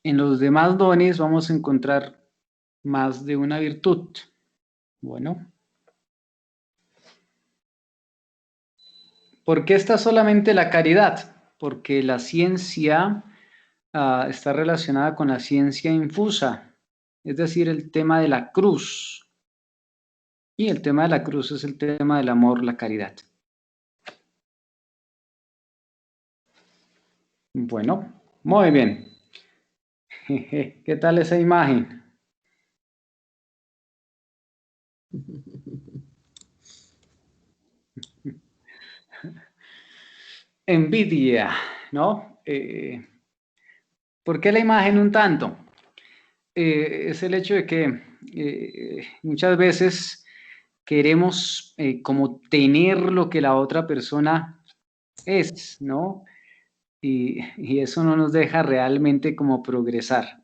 en los demás dones vamos a encontrar más de una virtud. Bueno, ¿por qué está solamente la caridad? Porque la ciencia está relacionada con la ciencia infusa, es decir, el tema de la cruz. Y el tema de la cruz es el tema del amor, la caridad. Bueno, muy bien. ¿Qué tal esa imagen? Envidia, ¿no? ¿Por qué la imagen un tanto? Es el hecho de que muchas veces queremos como tener lo que la otra persona es, ¿no? Y eso no nos deja realmente como progresar.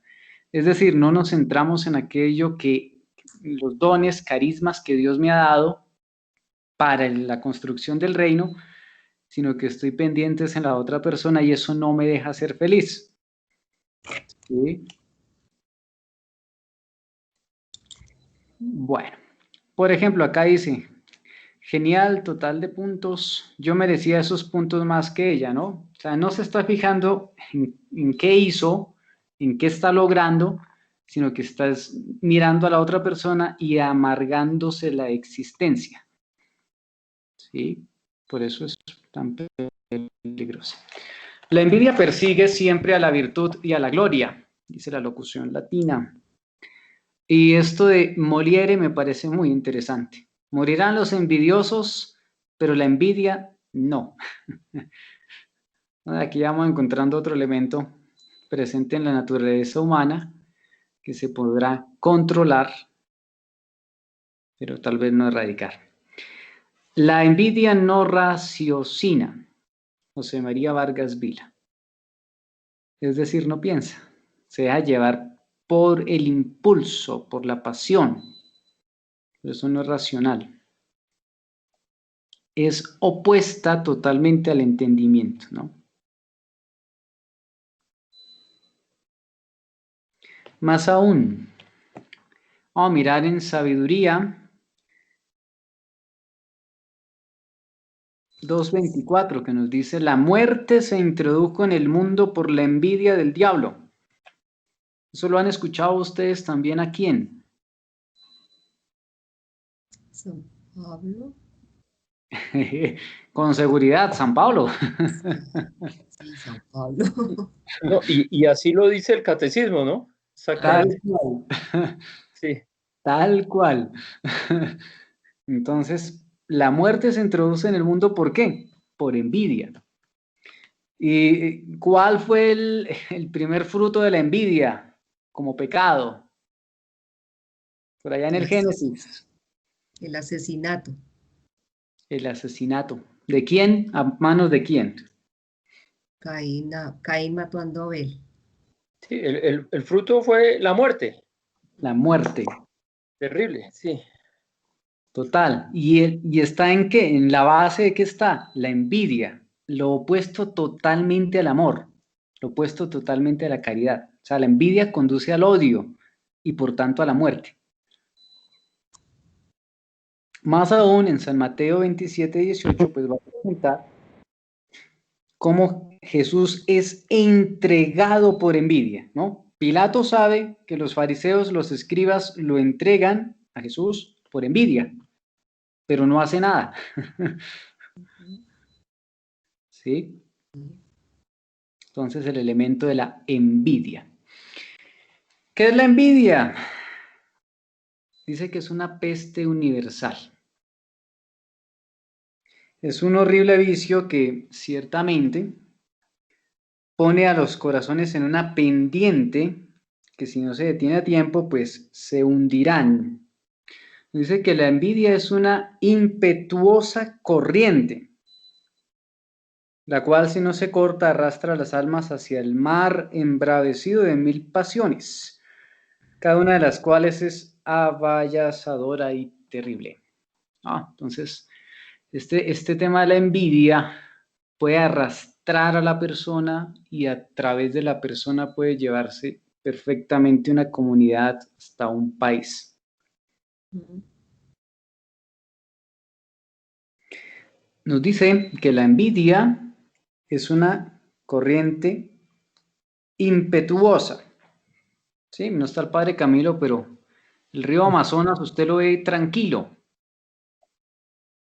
Es decir, no nos centramos en aquello que los dones, carismas que Dios me ha dado para la construcción del reino, sino que estoy pendientes en la otra persona y eso no me deja ser feliz. ¿Sí? Bueno, por ejemplo, acá dice, genial, total de puntos, yo merecía esos puntos más que ella, ¿no? O sea, no se está fijando en qué hizo, en qué está logrando, sino que estás mirando a la otra persona y amargándose la existencia, ¿sí? Por eso es tan peligroso. La envidia persigue siempre a la virtud y a la gloria, dice la locución latina. Y esto de Moliere me parece muy interesante. Morirán los envidiosos, pero la envidia no. Aquí vamos encontrando otro elemento presente en la naturaleza humana que se podrá controlar, pero tal vez no erradicar. La envidia no raciocina, José María Vargas Vila. Es decir, no piensa, se deja llevar por el impulso, por la pasión. Pero eso no es racional. Es opuesta totalmente al entendimiento, ¿no? Más aún, vamos a mirar en Sabiduría 2:24 que nos dice, la muerte se introdujo en el mundo por la envidia del diablo. ¿Eso lo han escuchado ustedes también a quién? San Pablo. Con seguridad, San Pablo. Sí, San Pablo. No, y así lo dice el catecismo, ¿no? Tal Exactamente. cual. Sí. Tal cual. Entonces, la muerte se introduce en el mundo, ¿por qué? Por envidia. ¿Y cuál fue el primer fruto de la envidia como pecado? Por allá en El, el ases- Génesis, el asesinato. el asesinato. ¿De quién? ¿A manos de quién? Caín matando a Abel. Sí, el fruto fue la muerte. La muerte. Terrible, sí. Total. ¿Y está en qué? ¿En la base de qué está? La envidia. Lo opuesto totalmente al amor. Lo opuesto totalmente a la caridad. O sea, la envidia conduce al odio y por tanto a la muerte. Más aún, en San Mateo 27:18, pues va a preguntar cómo Jesús es entregado por envidia, ¿no? Pilato sabe que los fariseos, los escribas, lo entregan a Jesús por envidia, pero no hace nada. ¿Sí? Entonces el elemento de la envidia. ¿Qué es la envidia? Dice que es una peste universal. Es un horrible vicio que ciertamente pone a los corazones en una pendiente que si no se detiene a tiempo, pues se hundirán. Dice que la envidia es una impetuosa corriente, la cual si no se corta arrastra las almas hacia el mar embravecido de mil pasiones, cada una de las cuales es abayazadora y terrible. Entonces, este tema de la envidia puede arrastrar a la persona y a través de la persona puede llevarse perfectamente una comunidad, hasta un país. Nos dice que la envidia es una corriente impetuosa. Sí, no está el padre Camilo, pero el río Amazonas usted lo ve tranquilo,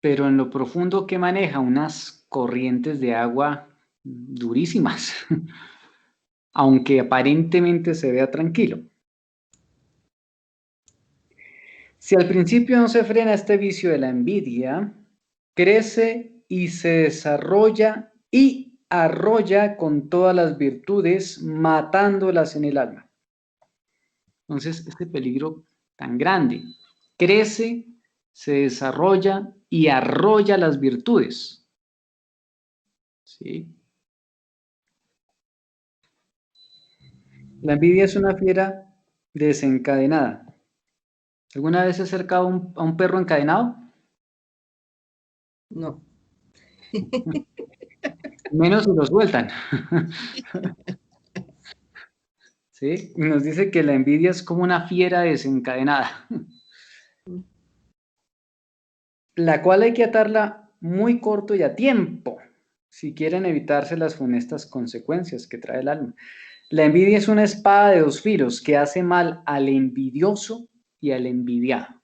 pero en lo profundo que maneja unas corrientes de agua durísimas, aunque aparentemente se vea tranquilo. Si al principio no se frena este vicio de la envidia, crece y se desarrolla y arrolla con todas las virtudes, matándolas en el alma. Entonces, este peligro tan grande crece, se desarrolla y arrolla las virtudes. ¿Sí? La envidia es una fiera desencadenada. ¿Alguna vez se ha acercado a un perro encadenado? No. Menos si lo sueltan. ¿Sí? Y nos dice que la envidia es como una fiera desencadenada, la cual hay que atarla muy corto y a tiempo, si quieren evitarse las funestas consecuencias que trae el alma. La envidia es una espada de dos filos que hace mal al envidioso y al envidiado.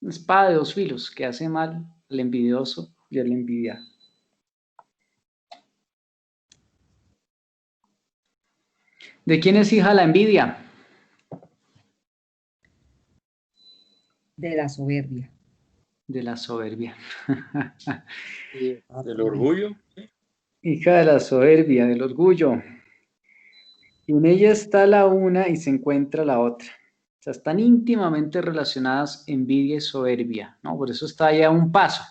Una espada de dos filos que hace mal al envidioso y al envidiado. ¿De quién es hija la envidia? De la soberbia. De la soberbia. Y del orgullo. Hija de la soberbia, del orgullo. Y en ella está la una y se encuentra la otra. O sea, están íntimamente relacionadas envidia y soberbia, ¿no? Por eso está ahí a un paso.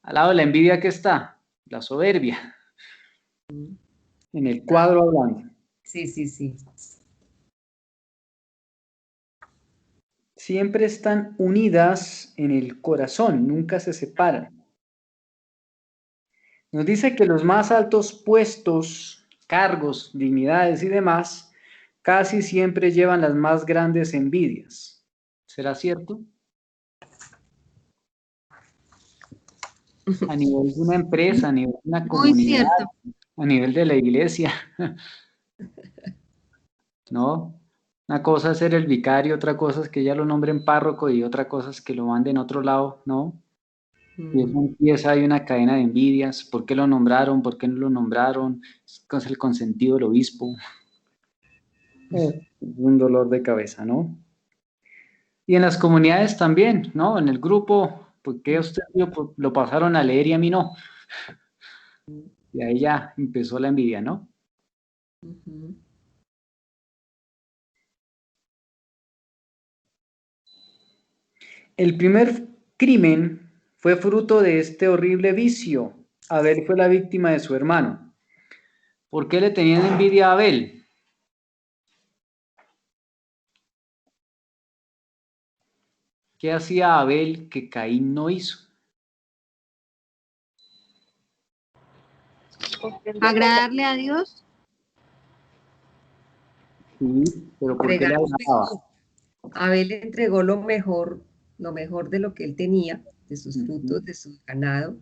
Al lado de la envidia, ¿qué está? La soberbia. En el cuadro hablando. Sí, sí, sí. Siempre están unidas en el corazón, nunca se separan. Nos dice que los más altos puestos, cargos, dignidades y demás, casi siempre llevan las más grandes envidias. ¿Será cierto? A nivel de una empresa, a nivel de una Muy comunidad, cierto. a nivel de la iglesia, ¿no? Una cosa es ser el vicario, otra cosa es que ya lo nombren párroco y otra cosa es que lo manden a otro lado, ¿no? Y eso empieza, hay una cadena de envidias, ¿por qué lo nombraron? ¿Por qué no lo nombraron? Es el consentido del obispo. Un dolor de cabeza, ¿no? Y en las comunidades también, ¿no? En el grupo, ¿por qué usted lo pasaron a leer y a mí no? Y ahí ya empezó la envidia, ¿no? El primer crimen fue fruto de este horrible vicio. Abel fue la víctima de su hermano. ¿Por qué le tenían envidia a Abel? ¿Qué hacía Abel que Caín no hizo? Agradarle a Dios. Sí, pero ¿por qué le Entregar lo agradaba? mejor. Abel entregó lo mejor de lo que él tenía, de sus frutos, de su ganado.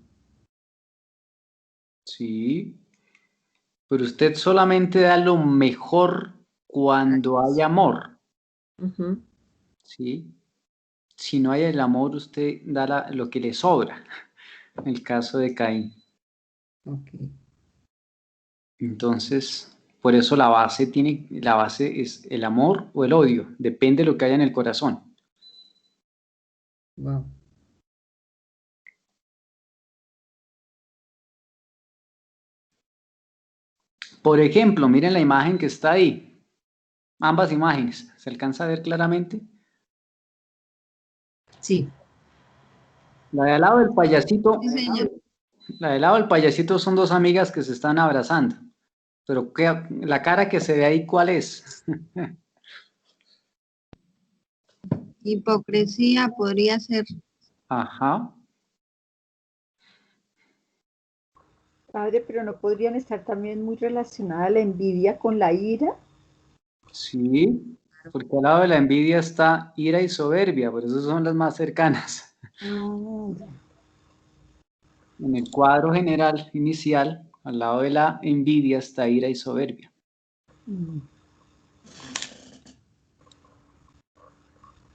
Sí, pero usted solamente da lo mejor cuando hay amor, Ujú. ¿sí? Si no hay el amor, usted da lo que le sobra, en el caso de Caín. Ok. Entonces, por eso la base es el amor o el odio, depende de lo que haya en el corazón. Wow. Por ejemplo, miren la imagen que está ahí, ambas imágenes, ¿se alcanza a ver claramente? Sí. La de al lado del payasito, Sí, señor. la del lado del payasito son dos amigas que se están abrazando, pero la cara que se ve ahí, ¿cuál es? Hipocresía podría ser. Ajá. Padre, pero no podrían estar también muy relacionada la envidia con la ira. Sí, porque al lado de la envidia está ira y soberbia, por eso son las más cercanas. Ya. En el cuadro general inicial, al lado de la envidia está ira y soberbia. Mm.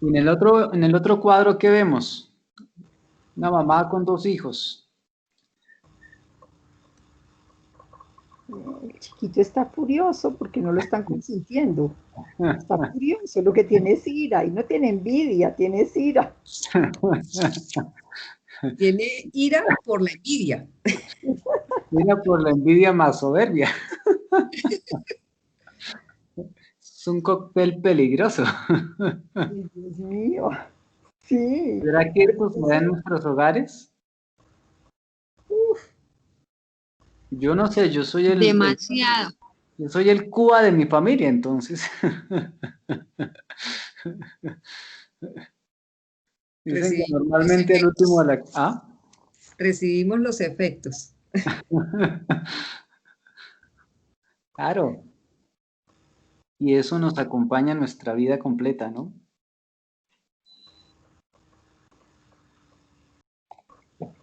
Y en el otro cuadro, ¿qué vemos? Una mamá con 2 hijos. El chiquito está furioso porque no lo están consintiendo. Está furioso, lo que tiene es ira y no tiene envidia, tiene ira. Tiene ira por la envidia. Ira por la envidia más soberbia. Es un cóctel peligroso. Ay, Dios mío. Sí. ¿Será que Pero esto se da en entonces, nuestros hogares? Yo no sé, Demasiado. yo soy el Cuba de mi familia, entonces. Dicen que Recibimos los normalmente el último efectos. de la... ¿Ah? Recibimos los efectos. Claro. Y eso nos acompaña en nuestra vida completa, ¿no?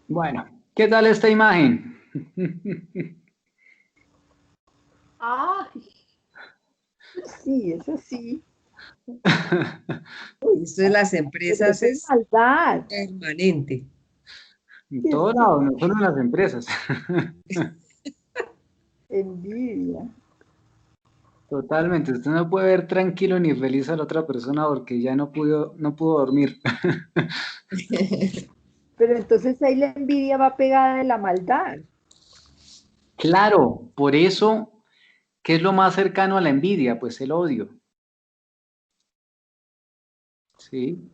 Bueno, ¿qué tal esta imagen? ay, sí, eso sí. Esto de las Pero empresas eso es es maldad. permanente. En Sí, todos esto lados, no es solo en las empresas. envidia. Totalmente. Usted no puede ver tranquilo ni feliz a la otra persona porque ya no pudo dormir. Pero entonces ahí la envidia va pegada de la maldad. Claro, por eso, ¿qué es lo más cercano a la envidia? Pues el odio. ¿Sí?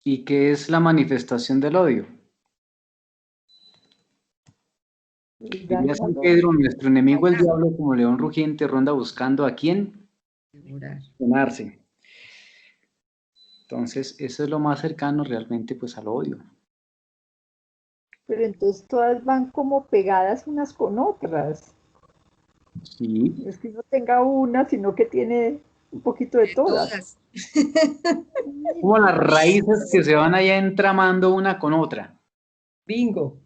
¿Y qué es la manifestación del odio? El Diría daño San al Pedro, otro. nuestro enemigo el Dañar, diablo, como león rugiente, ronda buscando a quién devorar. ganarse. Entonces, eso es lo más cercano realmente pues al odio. Pero entonces todas van como pegadas unas con otras. Sí, No es que no tenga una, sino que tiene un poquito de De todas. todas. como las raíces que se van allá entramando una con otra. Bingo.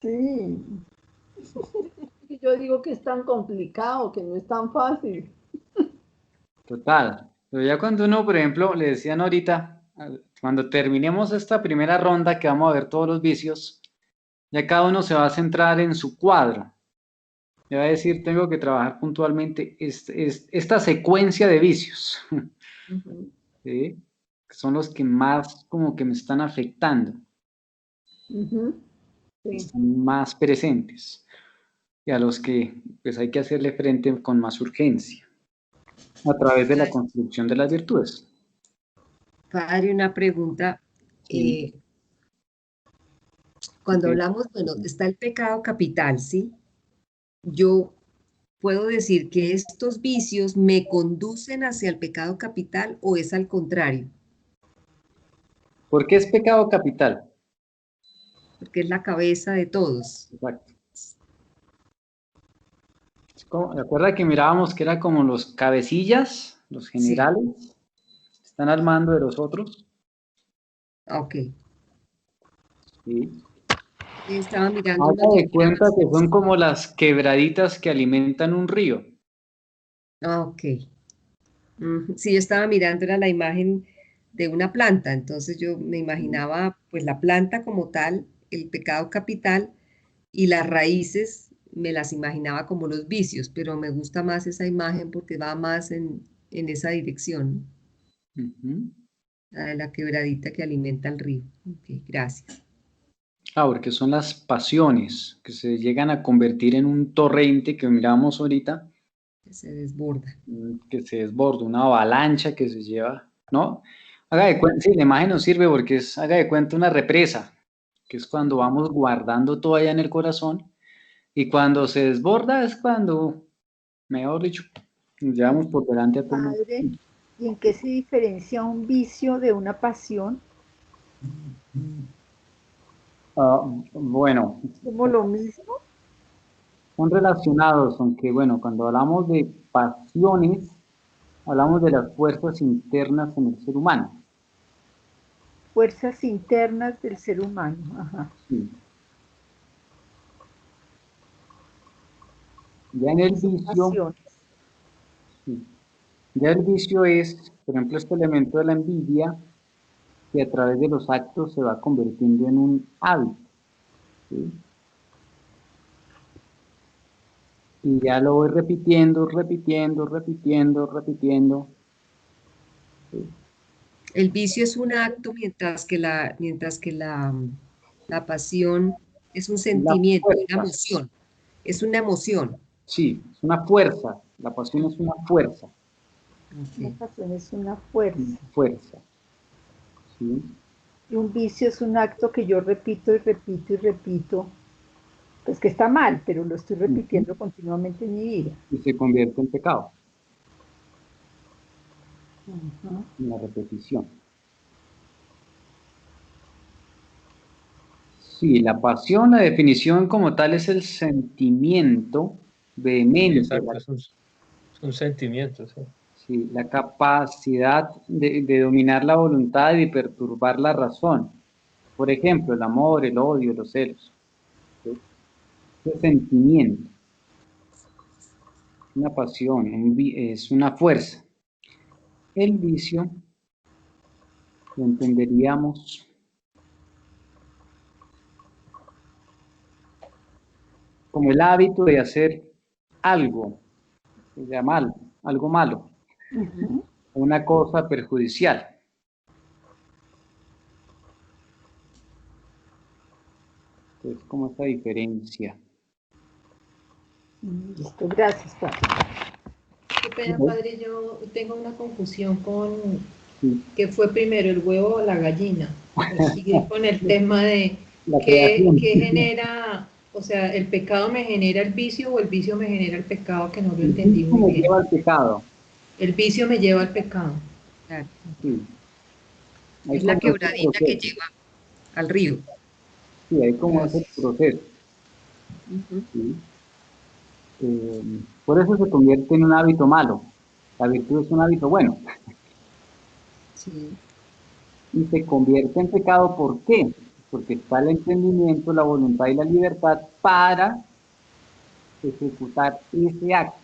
Sí. Y yo digo que es tan complicado, que no es tan fácil. Total. Pero ya cuando uno, por ejemplo, le decían ahorita, cuando terminemos esta primera ronda que vamos a ver todos los vicios, ya cada uno se va a centrar en su cuadro. Le va a decir, tengo que trabajar puntualmente esta secuencia de vicios, Ujú. ¿sí? Que son los que más como que me están afectando, Ujú. Sí. están más presentes y a los que pues hay que hacerle frente con más urgencia a través de la construcción de las virtudes. Padre, una pregunta. Sí, eh, cuando ok. hablamos, bueno, está el pecado capital, ¿sí? Yo puedo decir que estos vicios me conducen hacia el pecado capital o es al contrario, ¿Por qué es pecado capital? porque es la cabeza de todos. Exacto. ¿Recuerda que mirábamos que era como los cabecillas, los Sí, generales, están al mando de los otros? ok. Sí. Estaba mirando unos Haga de cuenta diagramas. que son como las quebraditas que alimentan un río. Ok. Sí, yo estaba mirando, era la imagen de una planta, entonces yo me imaginaba pues la planta como tal, el pecado capital y las raíces me las imaginaba como los vicios, pero me gusta más esa imagen porque va más en esa dirección, Ujú. la de la quebradita que alimenta el río. Ok, gracias. Ah, porque son las pasiones que se llegan a convertir en un torrente que miramos ahorita, Se desborda. que se desborda, una avalancha que se lleva, ¿no? Haga de cuenta, sí, la imagen nos sirve porque es, haga de cuenta, una represa, que es cuando vamos guardando todo allá en el corazón, y cuando se desborda es cuando, mejor dicho, nos llevamos por delante a todo el mundo. Padre, ¿y en qué se diferencia un vicio de una pasión? Ah, bueno, ¿Como lo mismo? son relacionados, aunque bueno, cuando hablamos de pasiones, hablamos de las fuerzas internas en el ser humano. Fuerzas internas del ser humano. Ajá. Sí. Ya en el vicio, Pasiones. sí. Ya el vicio es, por ejemplo, este elemento de la envidia, que a través de los actos se va convirtiendo en un hábito. ¿Sí? Y ya lo voy repitiendo, repitiendo, repitiendo, repitiendo. ¿Sí? El vicio es un acto mientras que la pasión es un La sentimiento, una fuerza, emoción. Es una emoción. sí, es una fuerza. La pasión es una fuerza. Una Ok. pasión es una fuerza. Una fuerza. ¿Sí? Y un vicio es un acto que yo repito y repito y repito. Pues que está mal, pero lo estoy repitiendo continuamente en mi vida. Y se convierte en pecado, Ajá. en la repetición. Sí, la pasión, la definición como tal es el sentimiento vehemente, Exacto, es un sentimiento, sí. sí, la capacidad de dominar la voluntad y de perturbar la razón. Por ejemplo, el amor, el odio, los celos. ¿Sí? Ese sentimiento, una pasión, es una fuerza. El vicio lo entenderíamos como el hábito de hacer algo, que sea malo, algo malo, Ujú. una cosa perjudicial. Entonces, como esta diferencia. Listo, gracias, Padre. Qué pena, padre, yo tengo una confusión con Sí, qué fue primero, el huevo o la gallina. Pues sigue con el tema de la qué creación. genera, o sea, el pecado me genera el vicio o el vicio me genera el pecado, que no lo El entendí vicio muy me bien. lleva al pecado. El vicio me lleva al pecado. Claro. Sí. Hay Es la como ese quebradita que proceso. lleva al río. Sí, hay como ese Gracias. proceso. Ujú. ¿Sí? Por eso se convierte en un hábito malo. La virtud es un hábito bueno. Sí. Y se convierte en pecado, ¿por qué? Porque está el entendimiento, la voluntad y la libertad para ejecutar ese acto.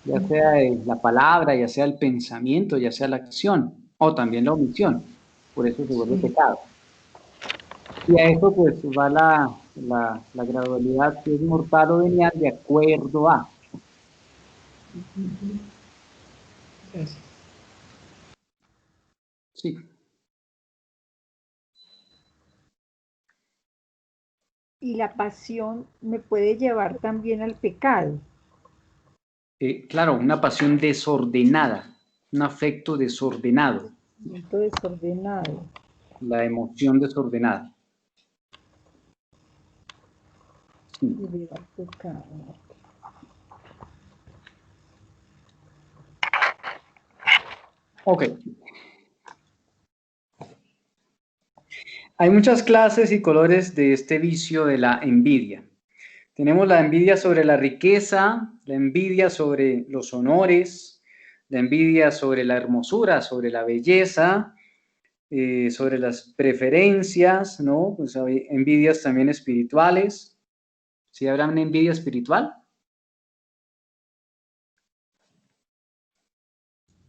Ya sea la palabra, ya sea el pensamiento, ya sea la acción, o también la omisión. Por eso se vuelve Sí. pecado. Y a eso pues va la gradualidad, si es mortal o venial, de acuerdo a. Gracias. Sí. Y la pasión me puede llevar también al pecado. Claro, una pasión desordenada, un afecto desordenado, Siento desordenado. la emoción desordenada. Sí. Y lleva al pecado. Ok. Hay muchas clases y colores de este vicio de la envidia. Tenemos la envidia sobre la riqueza, la envidia sobre los honores, la envidia sobre la hermosura, sobre la belleza, sobre las preferencias, ¿no? Pues hay envidias también espirituales. ¿Sí habrá una envidia espiritual?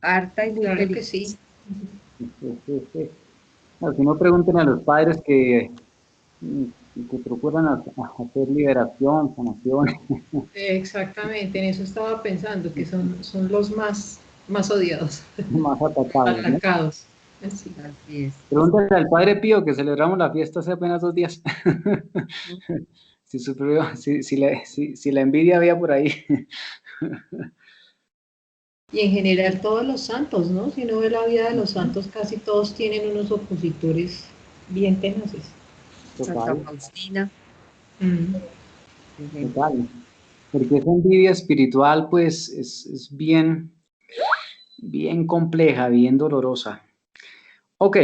Harta y muy Claro que peligrosa. sí. No, si no, pregunten a los padres que procuran hacer liberación, sanación. Exactamente, en eso estaba pensando, que son los más odiados, Más atacados, ¿no? atacados. Así. Así es. Pregúntale al Padre Pío que celebramos la fiesta hace apenas 2 días. Si la envidia había por ahí. Y en general todos los santos, ¿no? Si uno ve la vida de los santos, casi todos tienen unos opositores bien tenaces. Santa Total, Faustina, Mm. por ejemplo. total. Porque esa envidia espiritual, pues, es bien, bien compleja, bien dolorosa. Ok,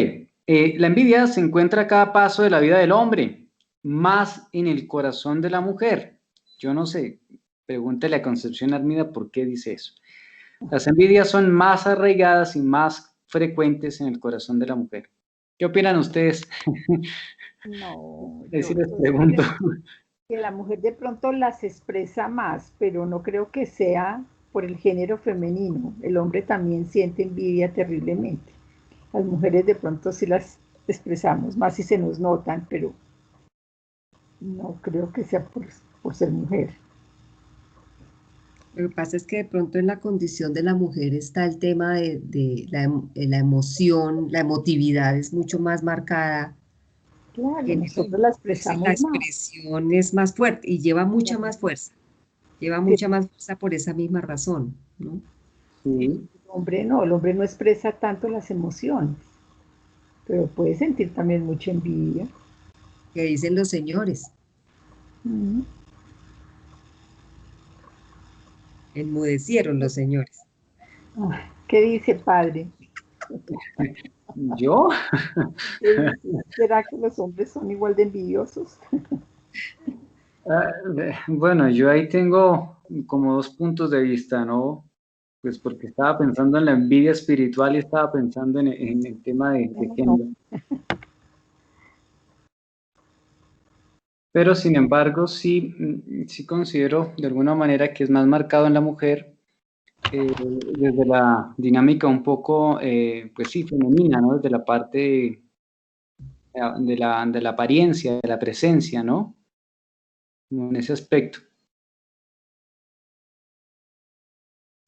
la envidia se encuentra a cada paso de la vida del hombre. más en el corazón de la mujer. Yo no sé, pregúntele a Concepción Armida por qué dice eso. Las envidias son más arraigadas y más frecuentes en el corazón de la mujer. ¿Qué opinan ustedes? No, Ahí sí les yo pregunto. creo que la mujer de pronto las expresa más, pero no creo que sea por el género femenino. El hombre también siente envidia terriblemente. Las mujeres de pronto sí las expresamos más y se nos notan, pero no creo que sea por ser mujer. Lo que pasa es que de pronto en la condición de la mujer está el tema de la emoción, la emotividad es mucho más marcada. Claro, En el nosotros hombre, la entonces la expresamos más. expresión es más fuerte y lleva mucha más fuerza. Lleva mucha más fuerza por esa misma razón, ¿no? Sí, El hombre no expresa tanto las emociones, pero puede sentir también mucha envidia. Que dicen los señores, Mm. enmudecieron los señores. Ah, ¿qué dice padre? ¿yo? ¿Qué dice? ¿Será que los hombres son igual de envidiosos? Bueno, yo ahí tengo como dos puntos de vista, ¿no? Pues porque estaba pensando en la envidia espiritual y estaba pensando en el tema de género. Pero sin embargo, sí, sí considero de alguna manera que es más marcado en la mujer desde la dinámica un poco, pues sí, femenina, ¿no? Desde la parte de la apariencia, de la presencia, ¿no? Como en ese aspecto.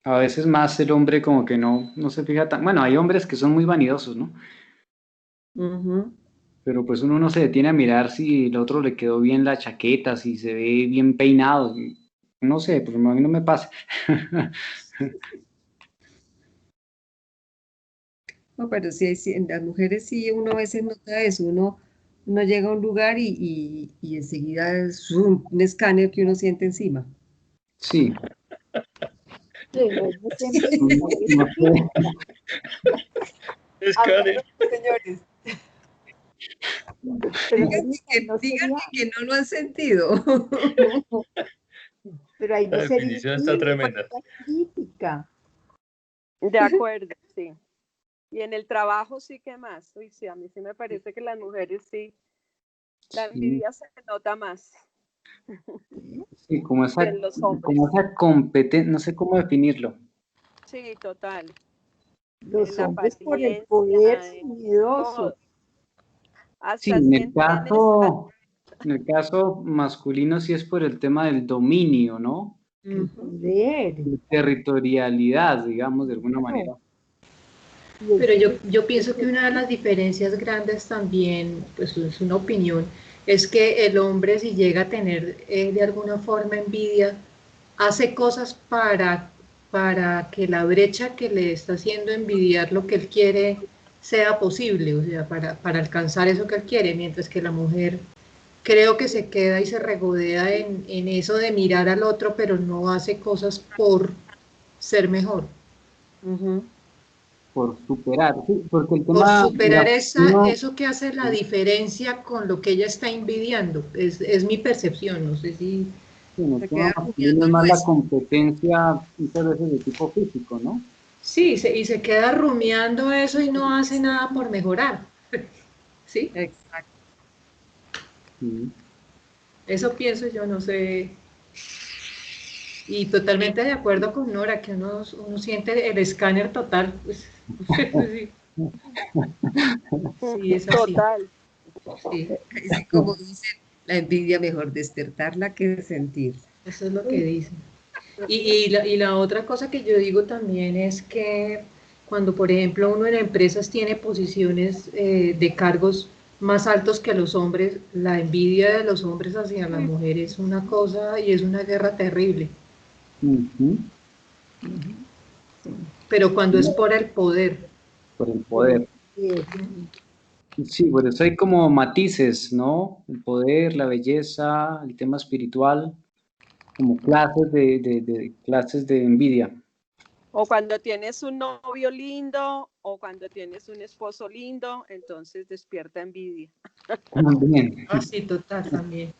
A veces más el hombre como que no se fija tan... Bueno, hay hombres que son muy vanidosos, ¿no? Ujú. Pero pues uno no se detiene a mirar si el otro le quedó bien la chaqueta, si se ve bien peinado. No sé, pues a mí no me pasa. No, pero sí, sí, en las mujeres sí uno a veces nota eso, uno llega a un lugar y enseguida es un escáner que uno siente encima. Sí, Sí, Pero no siempre es no, no sé. Escáner. Señores, pero díganme Melissa, no sería, que no lo han sentido. pero ahí La no sería definición está envidia, tremenda. sería crítica. De acuerdo, sí. Y en el trabajo sí que más. Uy, sí, a mí sí me parece que las mujeres sí, la Sí, envidia se nota más sí, que en los hombres. como esa competencia, no sé cómo definirlo. Sí, total. En Los la hombres por el apariencia, poder son en miedosos. todo. Sí, Hasta sienten en el caso masculino sí es por el tema del dominio, ¿no? El Ujú. poder, De territorialidad, digamos, de alguna claro. manera. Y Pero eso yo pienso que una de las diferencias grandes también, pues es una opinión, es que el hombre si llega a tener de alguna forma envidia, hace cosas para que la brecha que le está haciendo envidiar lo que él quiere sea posible, o sea, para alcanzar eso que él quiere, mientras que la mujer creo que se queda y se regodea en eso de mirar al otro, pero no hace cosas por ser mejor. Ujú. Por superar, sí, porque el Por tema, superar uno, eso que hace la diferencia con lo que ella está envidiando. Es mi percepción, no sé si... en el Se tema queda masculino rumiando es el más la hueso. competencia muchas veces de tipo físico, ¿no? Sí, y se queda rumiando eso y no hace nada por mejorar. ¿Sí? Exacto. Sí. Eso pienso yo, no sé. Y totalmente de acuerdo con Nora, que uno siente el escáner total. Pues, sí, sí, es así. total. Sí, Así como dicen, la envidia mejor despertarla que sentirla. eso es lo que dicen. Y la otra cosa que yo digo también es que cuando, por ejemplo, uno en empresas tiene posiciones de cargos más altos que los hombres, la envidia de los hombres hacia la mujer es una cosa y es una guerra terrible. Ujú. sí, Pero cuando es por el poder, Por el por el poder. poder. Sí, por eso hay como matices, ¿no? El poder, la belleza, el tema espiritual, como clases de clases de envidia. O cuando tienes un novio lindo o cuando tienes un esposo lindo, entonces despierta envidia. También. Ah, sí, total, también.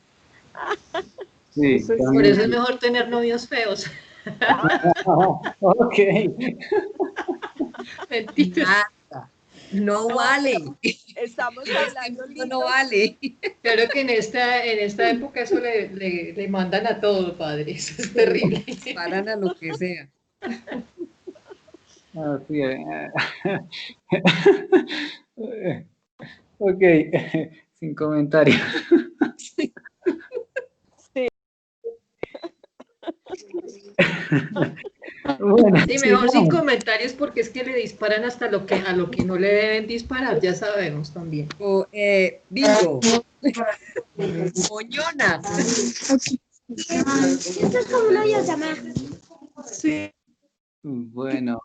Sí, Eso es Por también. eso es mejor tener novios feos. Ok. Mentiras. Nada. No No, vale. estamos En este hablando mundo no lindo. vale. Claro que en esta época eso le mandan a todo, padre. Eso es terrible. Paran a lo que sea. Así es. Ok, sin comentarios. Sí. Bueno, Sí, mejor sin sigamos. comentarios porque es que le disparan hasta a lo que no le deben disparar, ya sabemos también. O, bingo. Moñona. Esto es como una videollamada. Sí. Bueno.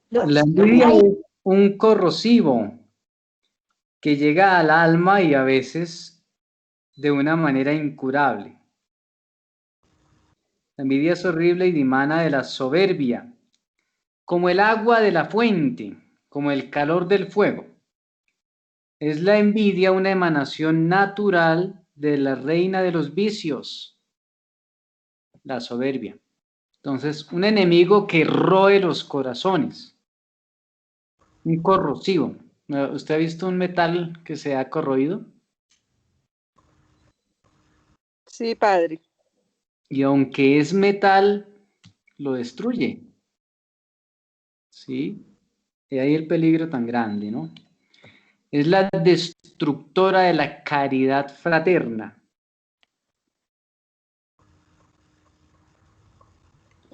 La envidia es un corrosivo que llega al alma y a veces de una manera incurable. La envidia es horrible y dimana de la soberbia, como el agua de la fuente, como el calor del fuego. Es la envidia una emanación natural de la reina de los vicios, la soberbia. Entonces, un enemigo que roe los corazones, un corrosivo. ¿Usted ha visto un metal que se ha corroído? Sí, padre. Y aunque es metal, lo destruye. ¿Sí? Y ahí el peligro tan grande, ¿no? Es la destructora de la caridad fraterna.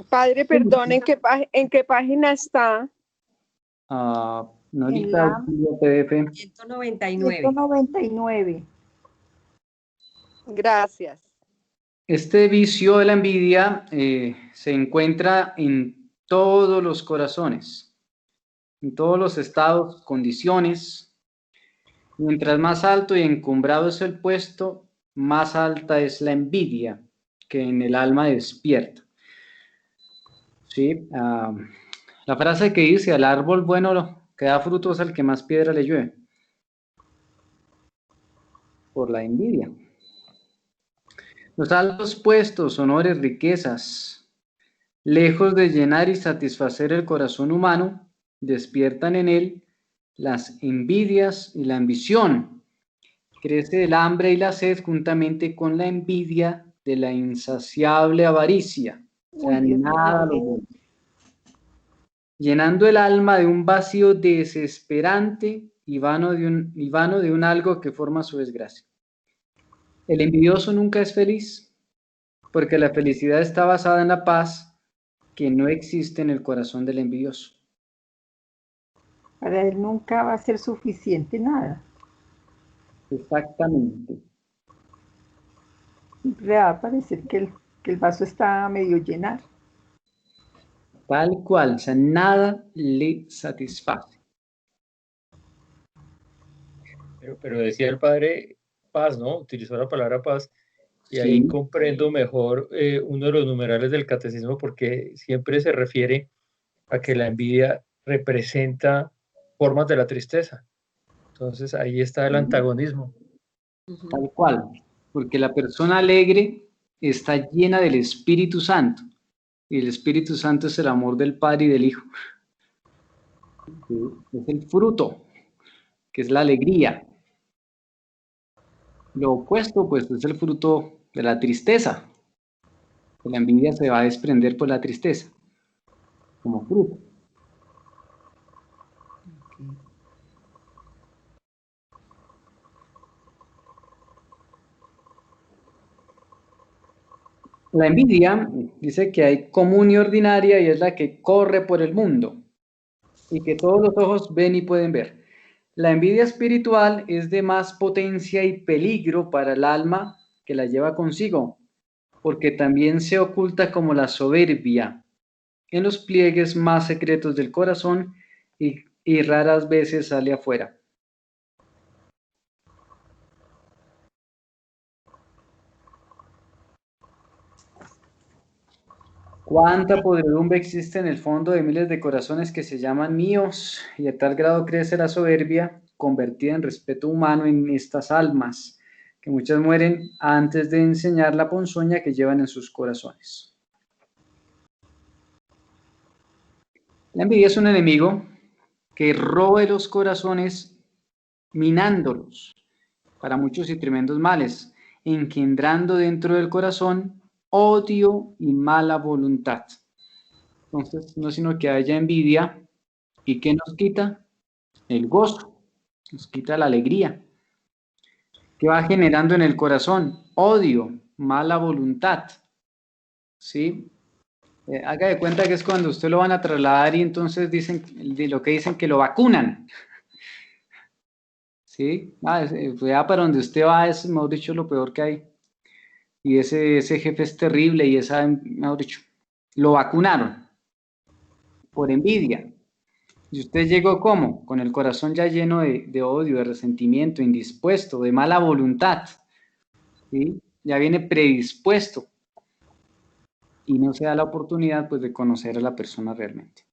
Padre, perdón, ¿en qué página está? No En ahorita la PDF. 199. 199. Gracias. Este vicio de la envidia se encuentra en todos los corazones, en todos los estados, condiciones. Mientras más alto y encumbrado es el puesto, más alta es la envidia que en el alma despierta. ¿Sí? La frase que dice, al árbol bueno que da frutos al que más piedra le llueve. Por la envidia. Los altos puestos, honores, riquezas, lejos de llenar y satisfacer el corazón humano, despiertan en él las envidias y la ambición. Crece el hambre y la sed juntamente con la envidia de la insaciable avaricia. O sea, Uy, Dios me nada lo libre. llena. Llenando el alma de un vacío desesperante y vano de un algo que forma su desgracia. El envidioso nunca es feliz, porque la felicidad está basada en la paz que no existe en el corazón del envidioso. Para él nunca va a ser suficiente nada. Exactamente. Siempre va a parecer que el vaso está a medio llenar. Tal cual, o sea, nada le satisface. Pero decía el padre paz, ¿no? Utilizó la palabra paz y ahí Sí, comprendo mejor uno de los numerales del catecismo porque siempre se refiere a que la envidia representa formas de la tristeza. Entonces ahí está el antagonismo. tal cual. Porque la persona alegre está llena del Espíritu Santo. Y el Espíritu Santo es el amor del Padre y del Hijo. Sí, es el fruto, que es la alegría. Lo opuesto, pues, es el fruto de la tristeza. Que la envidia se va a desprender por la tristeza, como fruto. La envidia dice que hay común y ordinaria y es la que corre por el mundo y que todos los ojos ven y pueden ver. La envidia espiritual es de más potencia y peligro para el alma que la lleva consigo, porque también se oculta como la soberbia en los pliegues más secretos del corazón y raras veces sale afuera. Cuánta podredumbre existe en el fondo de miles de corazones que se llaman míos, y a tal grado crece la soberbia, convertida en respeto humano en estas almas, que muchas mueren antes de enseñar la ponzoña que llevan en sus corazones. La envidia es un enemigo que robe los corazones minándolos para muchos y tremendos males, engendrando dentro del corazón odio y mala voluntad. Entonces, no sino que haya envidia, ¿y qué nos quita? El gozo, nos quita la alegría. ¿Qué va generando en el corazón? Odio, mala voluntad. ¿Sí? Haga de cuenta que es cuando usted lo van a trasladar y entonces dicen, lo que dicen que lo vacunan. ¿Sí? Ya para donde usted va es, mejor dicho, lo peor que hay. Y ese jefe es terrible y esa, mejor dicho, lo vacunaron por envidia. Y usted llegó ¿cómo? Con el corazón ya lleno de odio, de resentimiento, indispuesto, de mala voluntad. ¿Sí? Ya viene predispuesto. Y no se da la oportunidad pues de conocer a la persona realmente.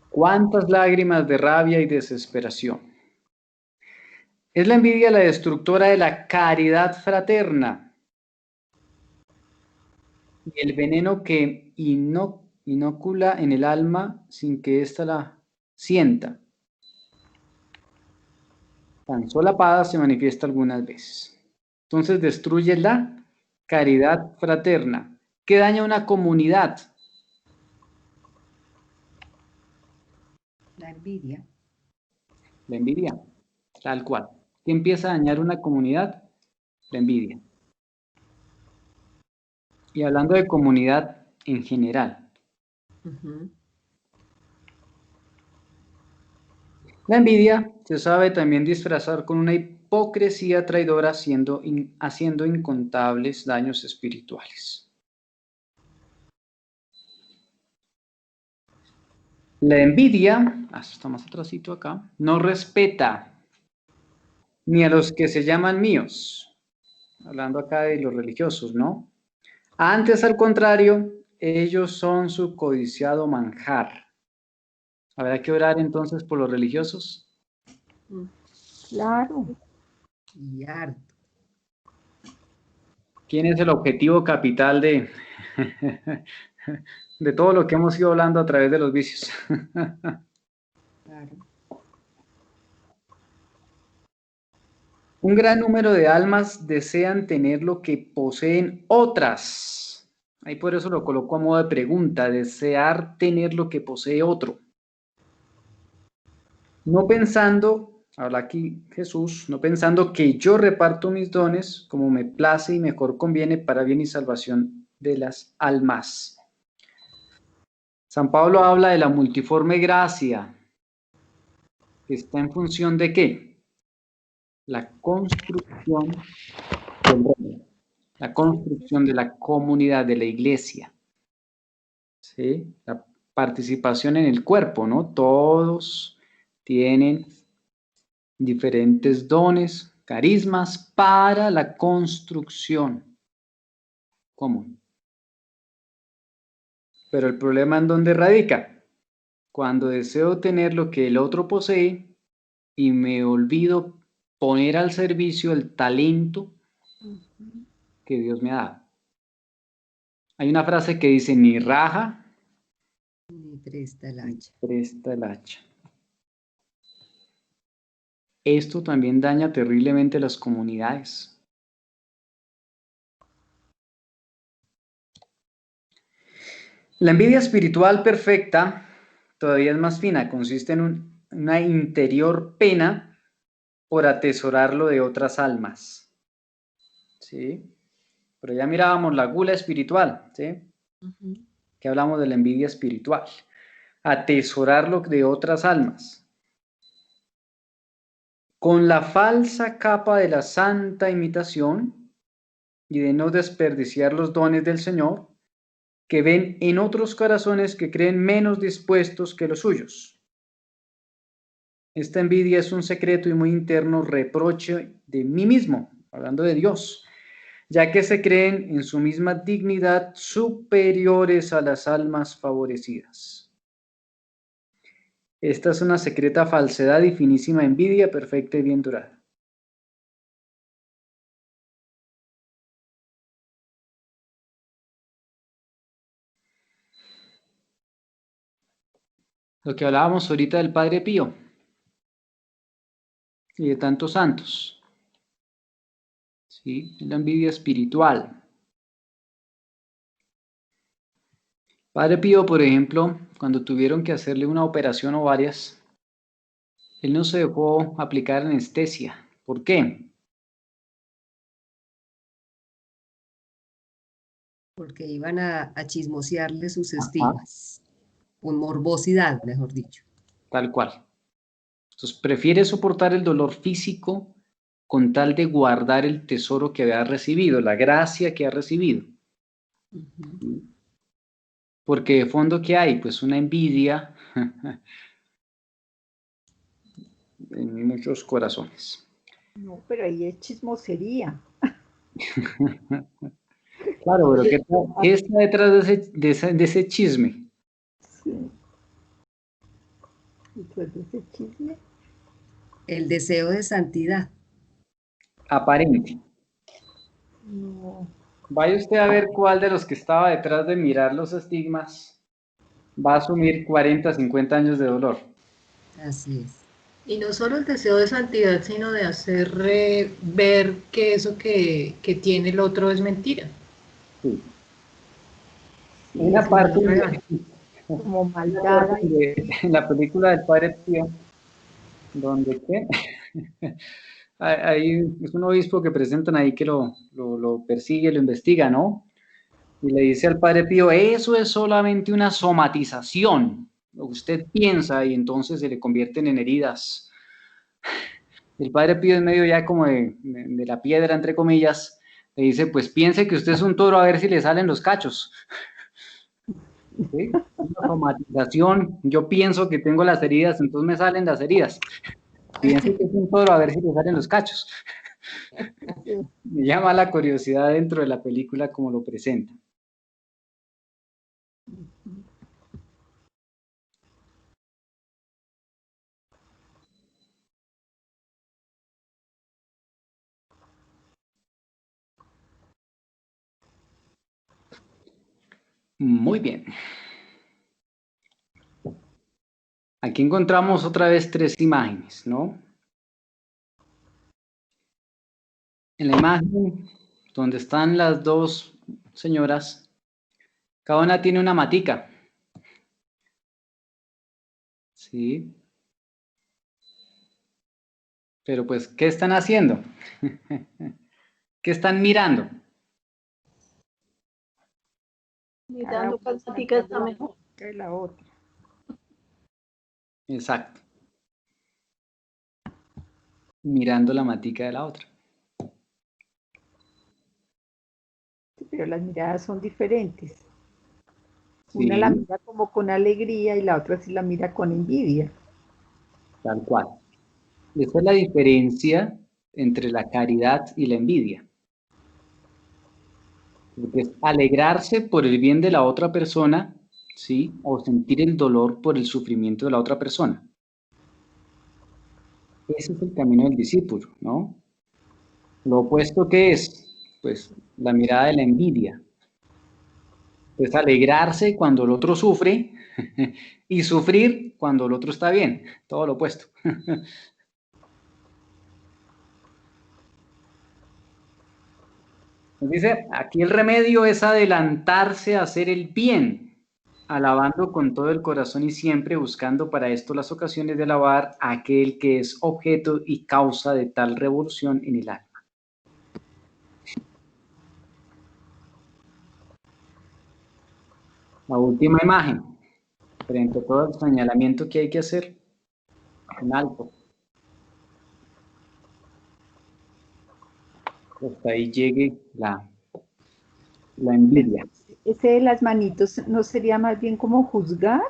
¿Cuántas lágrimas de rabia y desesperación? Es la envidia la destructora de la caridad fraterna y el veneno que inocula en el alma sin que ésta la sienta. Tan solapada se manifiesta algunas veces. Entonces destruye la caridad fraterna, que daña una comunidad. La envidia. La envidia, tal cual. ¿Qué empieza a dañar una comunidad? La envidia. Y hablando de comunidad en general. La envidia se sabe también disfrazar con una hipocresía traidora haciendo incontables daños espirituales. La envidia, está más atrasito acá, no respeta ni a los que se llaman míos, hablando acá de los religiosos, ¿no? Antes, al contrario, ellos son su codiciado manjar. ¿Habrá que orar entonces por los religiosos? Claro. Y harto. ¿Quién es el objetivo capital de todo lo que hemos ido hablando a través de los vicios? Claro. Un gran número de almas desean tener lo que poseen otras. Ahí por eso lo coloco a modo de pregunta, desear tener lo que posee otro. No pensando, habla aquí Jesús, no pensando que yo reparto mis dones como me place y mejor conviene para bien y salvación de las almas. San Pablo habla de la multiforme gracia, que está en función de ¿qué? La construcción del reino, la construcción de la comunidad, de la iglesia. ¿Sí? La participación en el cuerpo, ¿no? Todos tienen diferentes dones, carismas para la construcción común. Pero el problema ¿en dónde radica? Cuando deseo tener lo que el otro posee y me olvido poner al servicio el talento que Dios me ha dado. Hay una frase que dice, ni raja, ni presta el hacha. Presta el hacha. Esto también daña terriblemente las comunidades. La envidia espiritual perfecta todavía es más fina, consiste en una interior pena por atesorar lo de otras almas. ¿Sí? Pero ya mirábamos la gula espiritual, ¿sí? Que hablamos de la envidia espiritual. Atesorar lo de otras almas. Con la falsa capa de la santa imitación y de no desperdiciar los dones del Señor, que ven en otros corazones que creen menos dispuestos que los suyos. Esta envidia es un secreto y muy interno reproche de mí mismo, hablando de Dios, ya que se creen en su misma dignidad superiores a las almas favorecidas. Esta es una secreta falsedad y finísima envidia, perfecta y bien durada. Lo que hablábamos ahorita del Padre Pío y de tantos santos, ¿sí? La envidia espiritual. Padre Pío, por ejemplo, cuando tuvieron que hacerle una operación o varias, él no se dejó aplicar anestesia. ¿Por qué? Porque iban a chismosearle sus Ajá. estigmas, con morbosidad, mejor dicho. Tal cual. Entonces, prefiere soportar el dolor físico con tal de guardar el tesoro que había recibido, la gracia que ha recibido. Ujú. Porque de fondo, ¿qué hay? Pues una envidia en muchos corazones. No, pero ahí es chismosería. Claro, pero ¿qué está detrás de ese chisme? Sí. Y pues de ese chisme. El deseo de santidad. Aparente. No. Vaya usted a ver cuál de los que estaba detrás de mirar los estigmas va a asumir 40, 50 años de dolor. Así es. Y no solo el deseo de santidad, sino de hacer ver que eso que tiene el otro es mentira. Sí. Sí, Una es parte como maldad. en la película del Padre Pío, donde ¿qué? Hay es un obispo que presentan ahí que lo persigue, lo investiga, ¿no? Y le dice al Padre Pío, eso es solamente una somatización, lo que usted piensa, y entonces se le convierten en heridas. El Padre Pío en medio ya como de la piedra, entre comillas, le dice, pues piense que usted es un toro a ver si le salen los cachos. ¿Sí? Una somatización, yo pienso que tengo las heridas, entonces me salen las heridas. Piense que es un toro a ver si le salen los cachos. Me llama la curiosidad dentro de la película como lo presenta. Muy bien. Aquí encontramos otra vez 3 imágenes, ¿no? En la imagen donde están las 2 señoras, cada una tiene una matica. ¿Sí? Pero pues, ¿qué están haciendo? ¿Qué están mirando? Mirando cuál matica está mejor. Que la otra. Exacto. Mirando la matica de la otra. Sí, pero las miradas son diferentes. Sí, Una la mira como con alegría y la otra sí la mira con envidia. tal cual. Esa es la diferencia entre la caridad y la envidia. Porque es alegrarse por el bien de la otra persona, ¿sí? O sentir el dolor por el sufrimiento de la otra persona. Ese es el camino del discípulo, ¿no? Lo opuesto que es, pues, la mirada de la envidia. Es alegrarse cuando el otro sufre y sufrir cuando el otro está bien. Todo lo opuesto. Dice, aquí el remedio es adelantarse a hacer el bien, alabando con todo el corazón y siempre buscando para esto las ocasiones de alabar a aquel que es objeto y causa de tal revolución en el alma. La última imagen, frente a todo el señalamiento que hay que hacer, en alto. Hasta ahí llegue la envidia. Ese de las manitos no sería más bien como juzgar.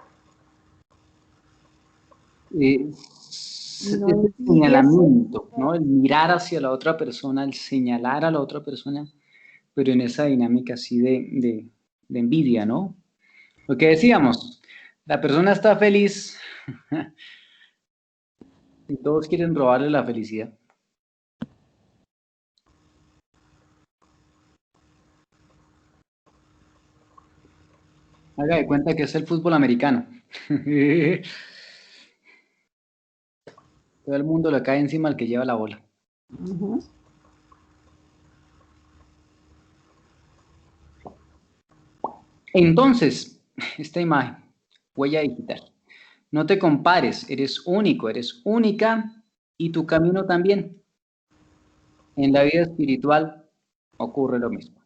No el envidia, señalamiento, ¿no? El mirar hacia la otra persona, el señalar a la otra persona, pero en esa dinámica así de envidia, ¿no? Lo que decíamos, la persona está feliz y todos quieren robarle la felicidad. Haga de cuenta que es el fútbol americano. Todo el mundo le cae encima al que lleva la bola. Ujú. Entonces, esta imagen, huella digital. No te compares, eres único, eres única y tu camino también. En la vida espiritual ocurre lo mismo.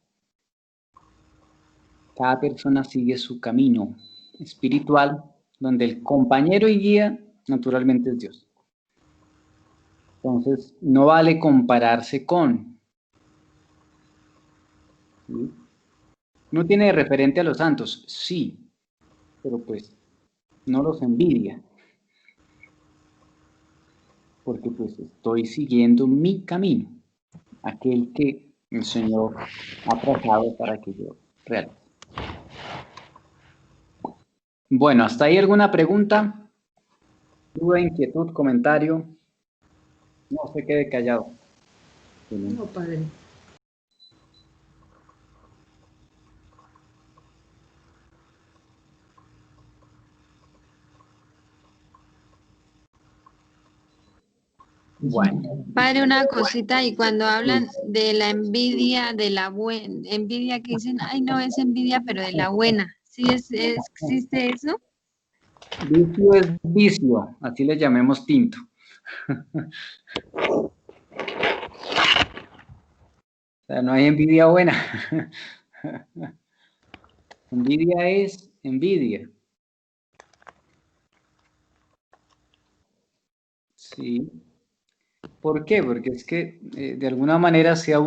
Cada persona sigue su camino espiritual, donde el compañero y guía naturalmente es Dios. Entonces, no vale compararse con. ¿Sí? ¿No tiene de referente a los santos? Sí, pero pues no los envidia, porque pues estoy siguiendo mi camino, aquel que el Señor ha trazado para que yo realice. Bueno, ¿hasta ahí alguna pregunta? ¿Duda, inquietud, comentario? No se quede callado. No, padre. Bueno, Padre, una cosita, y cuando hablan de la envidia, de la buena, envidia que dicen, ay, no es envidia, pero de la buena, ¿sí existe eso? vicio es vicio, así le llamemos tinto. O sea, no hay envidia buena. Envidia es envidia. Sí. ¿Por qué? Porque es que de alguna manera se ha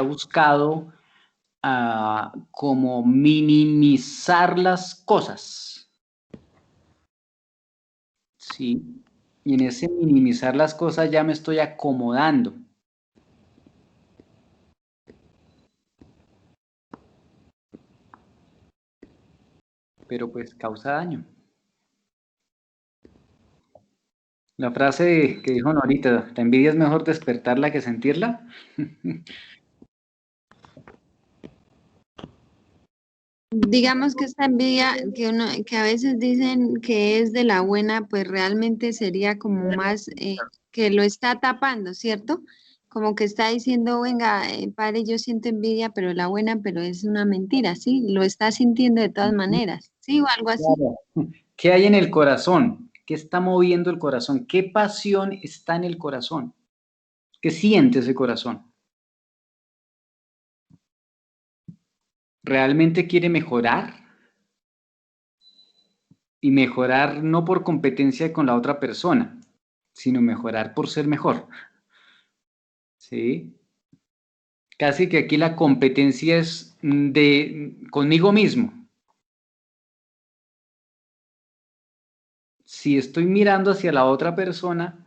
buscado como minimizar las cosas. Sí. Y en ese minimizar las cosas ya me estoy acomodando. Pero pues causa daño. La frase que dijo Norita, la envidia es mejor despertarla que sentirla. Digamos que esta envidia que a veces dicen que es de la buena, pues realmente sería como más que lo está tapando, ¿cierto? Como que está diciendo, venga, padre, yo siento envidia, pero la buena, pero es una mentira, ¿sí? Lo está sintiendo de todas maneras, ¿sí? O algo así. Claro. ¿Qué hay en el corazón? ¿Qué está moviendo el corazón? ¿Qué pasión está en el corazón? ¿Qué siente ese corazón? ¿Realmente quiere mejorar? Y mejorar no por competencia con la otra persona, sino mejorar por ser mejor. ¿Sí? Casi que aquí la competencia es conmigo mismo. Si estoy mirando hacia la otra persona,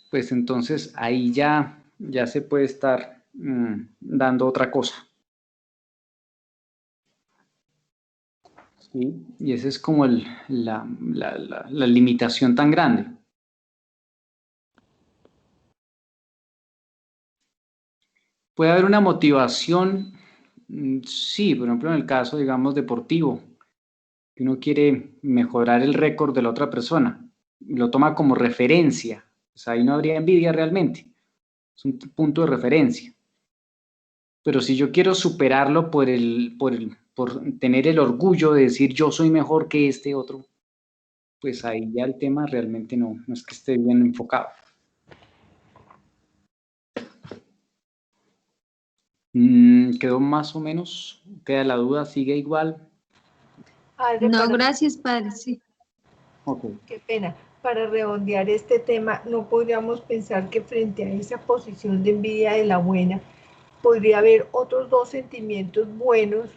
pues entonces ahí ya se puede estar dando otra cosa. ¿Sí? Y esa es como la limitación tan grande. Puede haber una motivación, sí, por ejemplo, en el caso, digamos, deportivo, que uno quiere mejorar el récord de la otra persona, lo toma como referencia, pues ahí no habría envidia realmente, es un punto de referencia. Pero si yo quiero superarlo por tener el orgullo de decir yo soy mejor que este otro, pues ahí ya el tema realmente no es que esté bien enfocado. Quedó más o menos, queda la duda, sigue igual. Padre, No, gracias, padre, sí. Ok. qué pena. Para redondear este tema, ¿no podríamos pensar que frente a esa posición de envidia de la buena, podría haber otros dos sentimientos buenos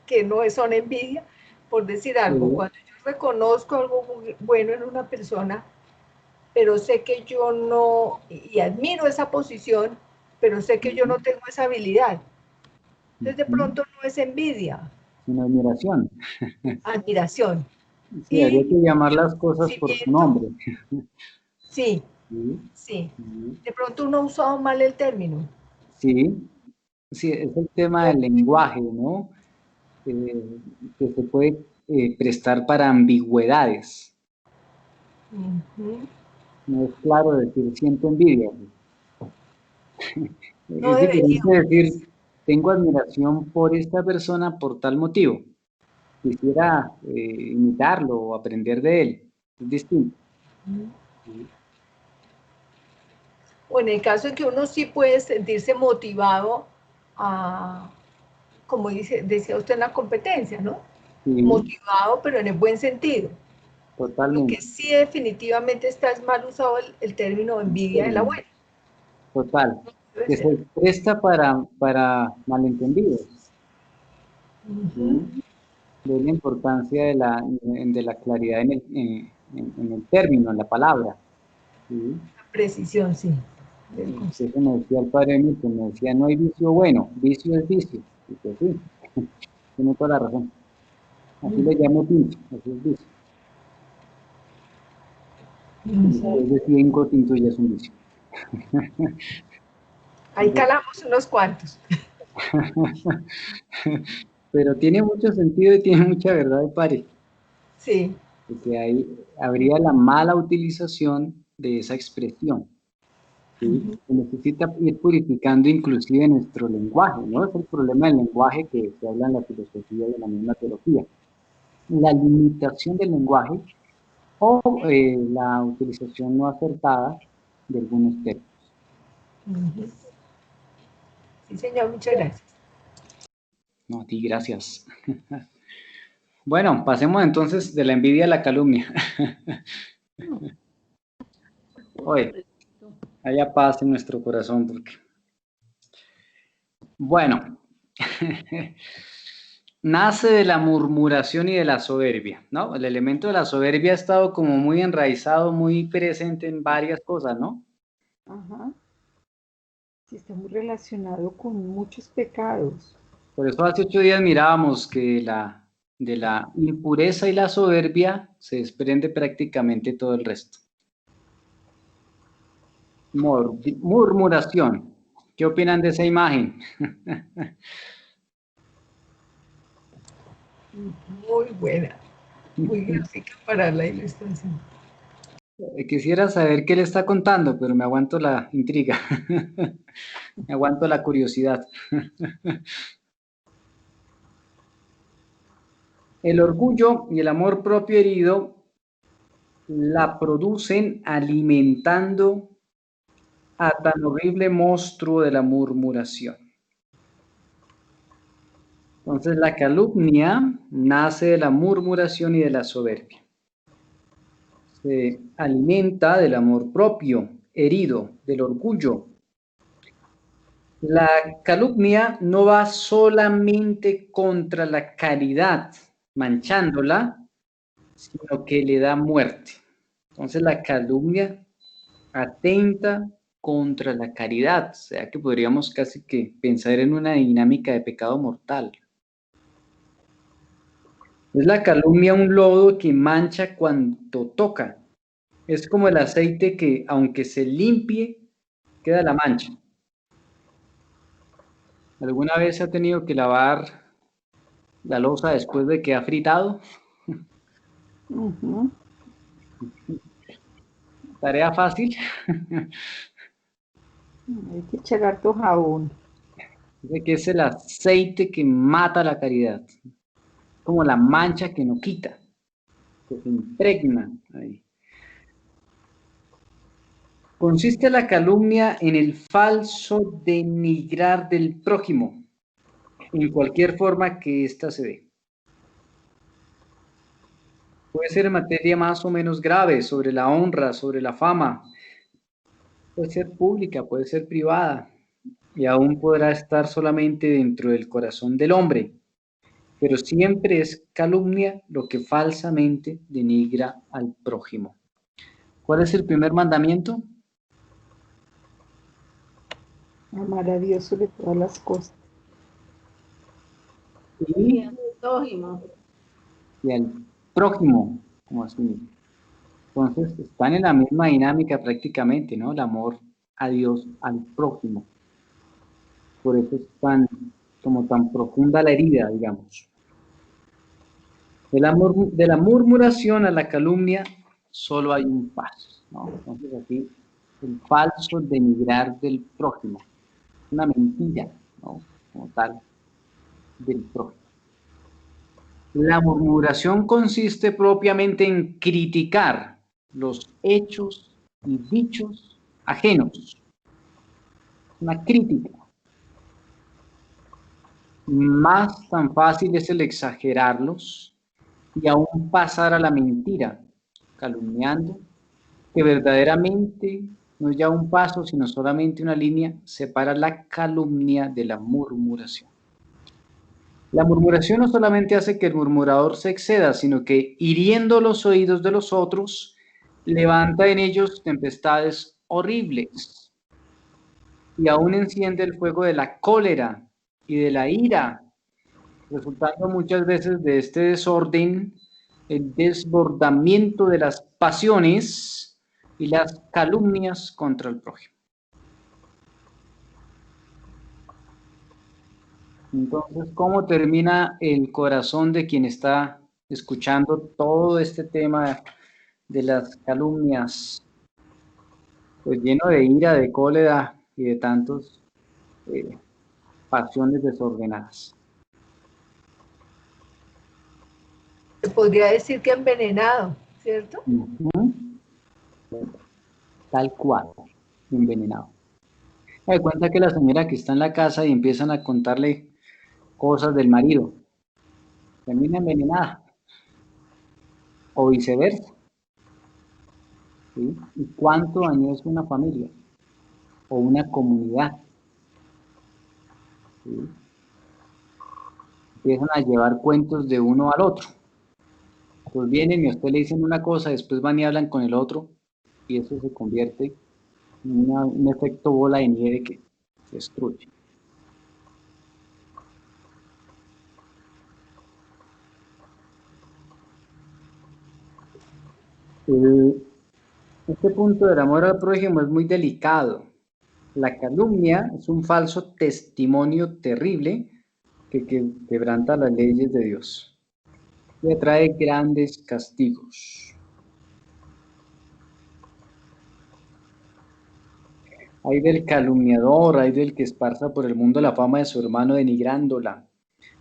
que no son envidia? Por decir algo, Sí. cuando yo reconozco algo bueno en una persona, pero sé que yo no, y admiro esa posición, pero sé que yo no tengo esa habilidad. Entonces de pronto no es envidia. Una admiración. Admiración. Sí, habría que llamar las cosas por su conocimiento. nombre. Sí, Sí, sí. sí, De pronto uno ha usado mal el término. sí, sí, es el tema del lenguaje, ¿no? Que se puede prestar para ambigüedades. Ujú. No es claro decir siento envidia. No Es diferente deberíamos. decir tengo admiración por esta persona por tal motivo. Quisiera imitarlo o aprender de él. Es distinto. Sí, O en el caso en que uno sí puede sentirse motivado a, como decía usted en la competencia, ¿no? sí, Motivado, pero en el buen sentido. Lo que totalmente. sí definitivamente está es mal usado el término envidia de la buena. Total. Debe Que ser. se presta para malentendidos. Ujú. ¿Sí? De la importancia de la claridad en el término, en la palabra. ¿Sí? La precisión, sí, del Que concepto. eso me decía el padre Milton, me decía, no hay vicio bueno, vicio es vicio. Y pues sí, tiene toda la razón. Así le llamo pincho, así es vicio. Después de 5 tintos ya es un vicio. Ahí calamos unos cuantos. Pero tiene mucho sentido y tiene mucha verdad, padre. Sí. Porque ahí habría la mala utilización de esa expresión. ¿Sí? Se necesita ir purificando inclusive nuestro lenguaje, ¿no? Es el problema del lenguaje que se habla en la filosofía y en la misma teología. La limitación del lenguaje o la utilización no acertada de algunos términos. Ujú. Sí, señor, muchas gracias. No, a ti, gracias. Bueno, pasemos entonces de la envidia a la calumnia. Oye, haya paz en nuestro corazón, porque... Bueno, nace de la murmuración y de la soberbia, ¿no? El elemento de la soberbia ha estado como muy enraizado, muy presente en varias cosas, ¿no? Ajá. Sí, está muy relacionado con muchos pecados. Por eso hace 8 días mirábamos que de la impureza y la soberbia se desprende prácticamente todo el resto. Murmuración. ¿Qué opinan de esa imagen? Muy buena. Muy gráfica para la ilustración. Quisiera saber qué le está contando, pero me aguanto la intriga. Me aguanto la curiosidad. El orgullo y el amor propio herido la producen alimentando a tan horrible monstruo de la murmuración. Entonces la calumnia nace de la murmuración y de la soberbia. Se alimenta del amor propio herido, del orgullo. La calumnia no va solamente contra la caridad, manchándola, sino que le da muerte. Entonces la calumnia atenta contra la caridad, o sea que podríamos casi que pensar en una dinámica de pecado mortal. Es la calumnia un lodo que mancha cuando toca. Es como el aceite que, aunque se limpie, queda la mancha. ¿Alguna vez ha tenido que lavar la loza después de que ha fritado? Ujú. Tarea fácil. Hay que echar harto jabón. Dice que es el aceite que mata la caridad. Como la mancha que no quita, que se impregna ahí. Consiste la calumnia en el falso denigrar del prójimo, en cualquier forma que ésta se dé. Puede ser en materia más o menos grave, sobre la honra, sobre la fama. Puede ser pública, puede ser privada, y aún podrá estar solamente dentro del corazón del hombre. Pero siempre es calumnia lo que falsamente denigra al prójimo. ¿Cuál es el primer mandamiento? Amar a Dios sobre todas las cosas. Y al prójimo. al prójimo, como así mismo. Entonces, están en la misma dinámica prácticamente, ¿no? El amor a Dios, al prójimo. Por eso es como tan profunda la herida, digamos. De la murmuración a la calumnia solo hay un paso, ¿no? Entonces aquí, el falso denigrar del prójimo. Una mentira, ¿no? Como tal, del prójimo. La murmuración consiste propiamente en criticar los hechos y dichos ajenos. Una crítica. Más tan fácil es el exagerarlos y aún pasar a la mentira, calumniando, que verdaderamente no es ya un paso, sino solamente una línea, separa la calumnia de la murmuración. La murmuración no solamente hace que el murmurador se exceda, sino que, hiriendo los oídos de los otros, levanta en ellos tempestades horribles y aún enciende el fuego de la cólera y de la ira, resultando muchas veces de este desorden el desbordamiento de las pasiones y las calumnias contra el prójimo. Entonces, ¿cómo termina el corazón de quien está escuchando todo este tema de las calumnias? Pues lleno de ira, de cólera y de tantas pasiones desordenadas. Se podría decir que envenenado, ¿cierto? Tal cual, envenenado. Me doy cuenta que la señora que está en la casa y empiezan a contarle cosas del marido, termina envenenada, o viceversa. ¿Sí? ¿Y cuánto dañó es una familia o una comunidad? ¿Sí? Empiezan a llevar cuentos de uno al otro. Pues vienen y a usted le dicen una cosa, después van y hablan con el otro, y eso se convierte en un efecto bola de nieve que se destruye. Este punto del amor al prójimo es muy delicado. La calumnia es un falso testimonio terrible que quebranta las leyes de Dios y trae grandes castigos. Hay del calumniador, hay del que esparza por el mundo la fama de su hermano denigrándola.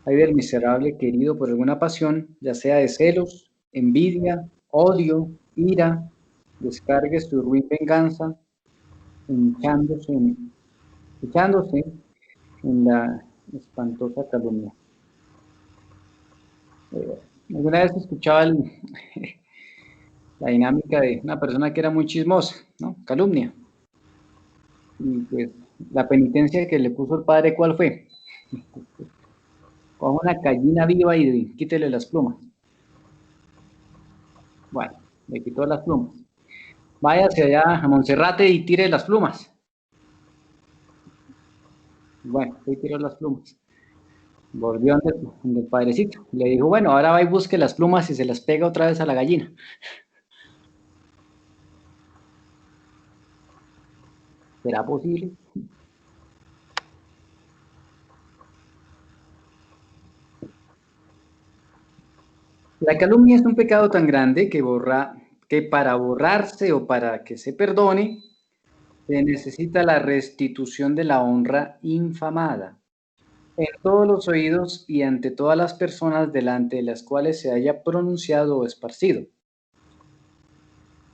Hay del miserable querido por alguna pasión, ya sea de celos, envidia, odio, ira, descargue su ruin venganza, echándose en la espantosa calumnia. Alguna vez escuchaba la dinámica de una persona que era muy chismosa, ¿no? Calumnia. Y pues la penitencia que le puso el padre, ¿cuál fue? Coja una gallina viva y quítele las plumas. Bueno, le quitó las plumas. Váyase allá a Monserrate y tire las plumas. Bueno, ahí tiró las plumas. Volvió donde el padrecito. Le dijo, bueno, ahora va y busque las plumas y se las pega otra vez a la gallina. ¿Será posible? La calumnia es un pecado tan grande que para borrarse o para que se perdone, se necesita la restitución de la honra infamada en todos los oídos y ante todas las personas delante de las cuales se haya pronunciado o esparcido.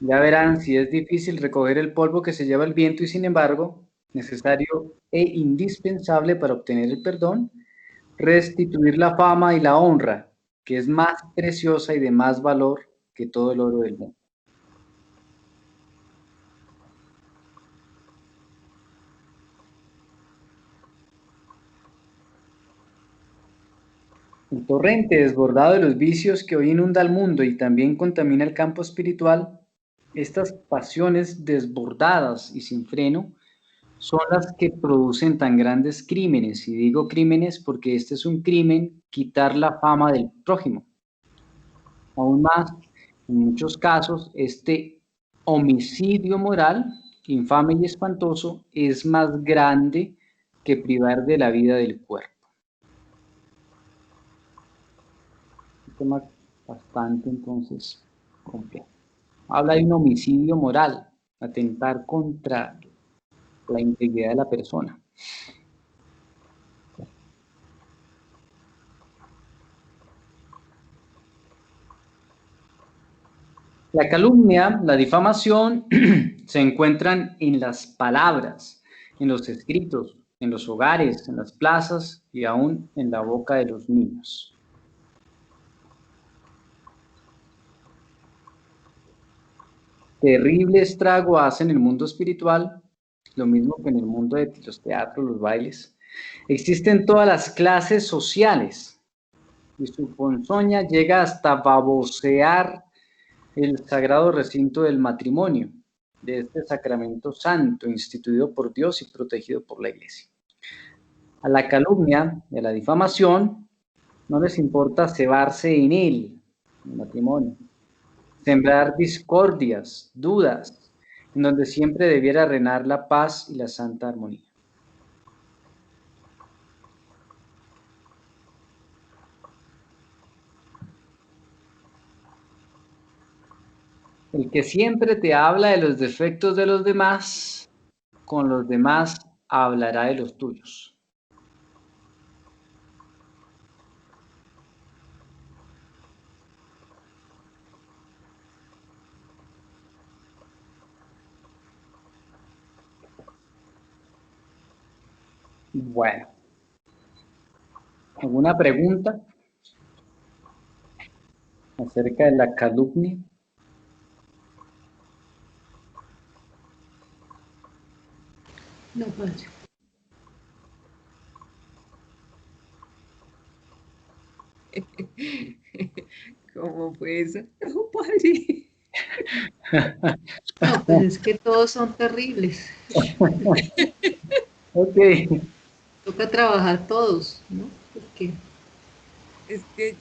Ya verán si es difícil recoger el polvo que se lleva el viento y sin embargo, necesario e indispensable para obtener el perdón, restituir la fama y la honra, que es más preciosa y de más valor que todo el oro del mundo. El torrente desbordado de los vicios que hoy inunda el mundo y también contamina el campo espiritual Estas pasiones desbordadas y sin freno son las que producen tan grandes crímenes. Y digo crímenes porque este es un crimen, quitar la fama del prójimo. Aún más, en muchos casos, este homicidio moral, infame y espantoso, es más grande que privar de la vida del cuerpo. Un tema bastante, entonces, complejo. Habla de un homicidio moral, atentar contra la integridad de la persona. La calumnia, la difamación, se encuentran en las palabras, en los escritos, en los hogares, en las plazas y aún en la boca de los niños. Terrible estrago hace en el mundo espiritual, lo mismo que en el mundo de los teatros, los bailes. Existen todas las clases sociales y su ponzoña llega hasta babosear el sagrado recinto del matrimonio, de este sacramento santo instituido por Dios y protegido por la Iglesia. A la calumnia y a la difamación no les importa cebarse en él, en el matrimonio, sembrar discordias, dudas, en donde siempre debiera reinar la paz y la santa armonía. El que siempre te habla de los defectos de los demás, con los demás hablará de los tuyos. Bueno, ¿alguna pregunta acerca de la calumnia? No, padre. ¿Cómo fue eso? No, padre. No, pues es que todos son terribles. Ok. Toca trabajar todos, ¿no? Porque Es que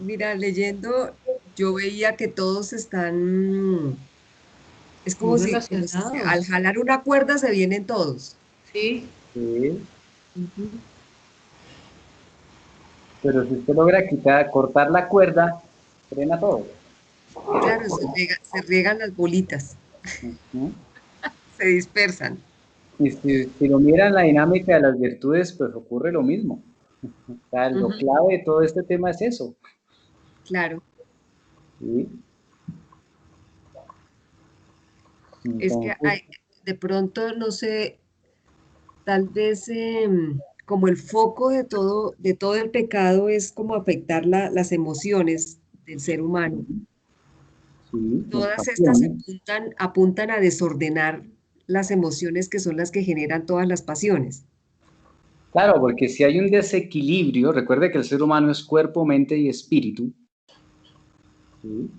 mira, leyendo, yo veía que todos están, es como muy si al relacionados. jalar una cuerda se vienen todos. Sí. Sí, Ujú. pero si usted logra cortar la cuerda, frena todo. Claro, se riegan las bolitas, Ujú. se dispersan. Y si lo miran la dinámica de las virtudes, pues ocurre lo mismo. O sea, lo Ujú. clave de todo este tema es eso. Claro, ¿Sí? es que Entonces, de pronto, no sé, tal vez como el foco de todo el pecado es como afectar las emociones del ser humano. sí, las Todas estas pasiones. apuntan a desordenar las emociones que son las que generan todas las pasiones. Claro, porque si hay un desequilibrio, recuerde que el ser humano es cuerpo, mente y espíritu. ¿Sí?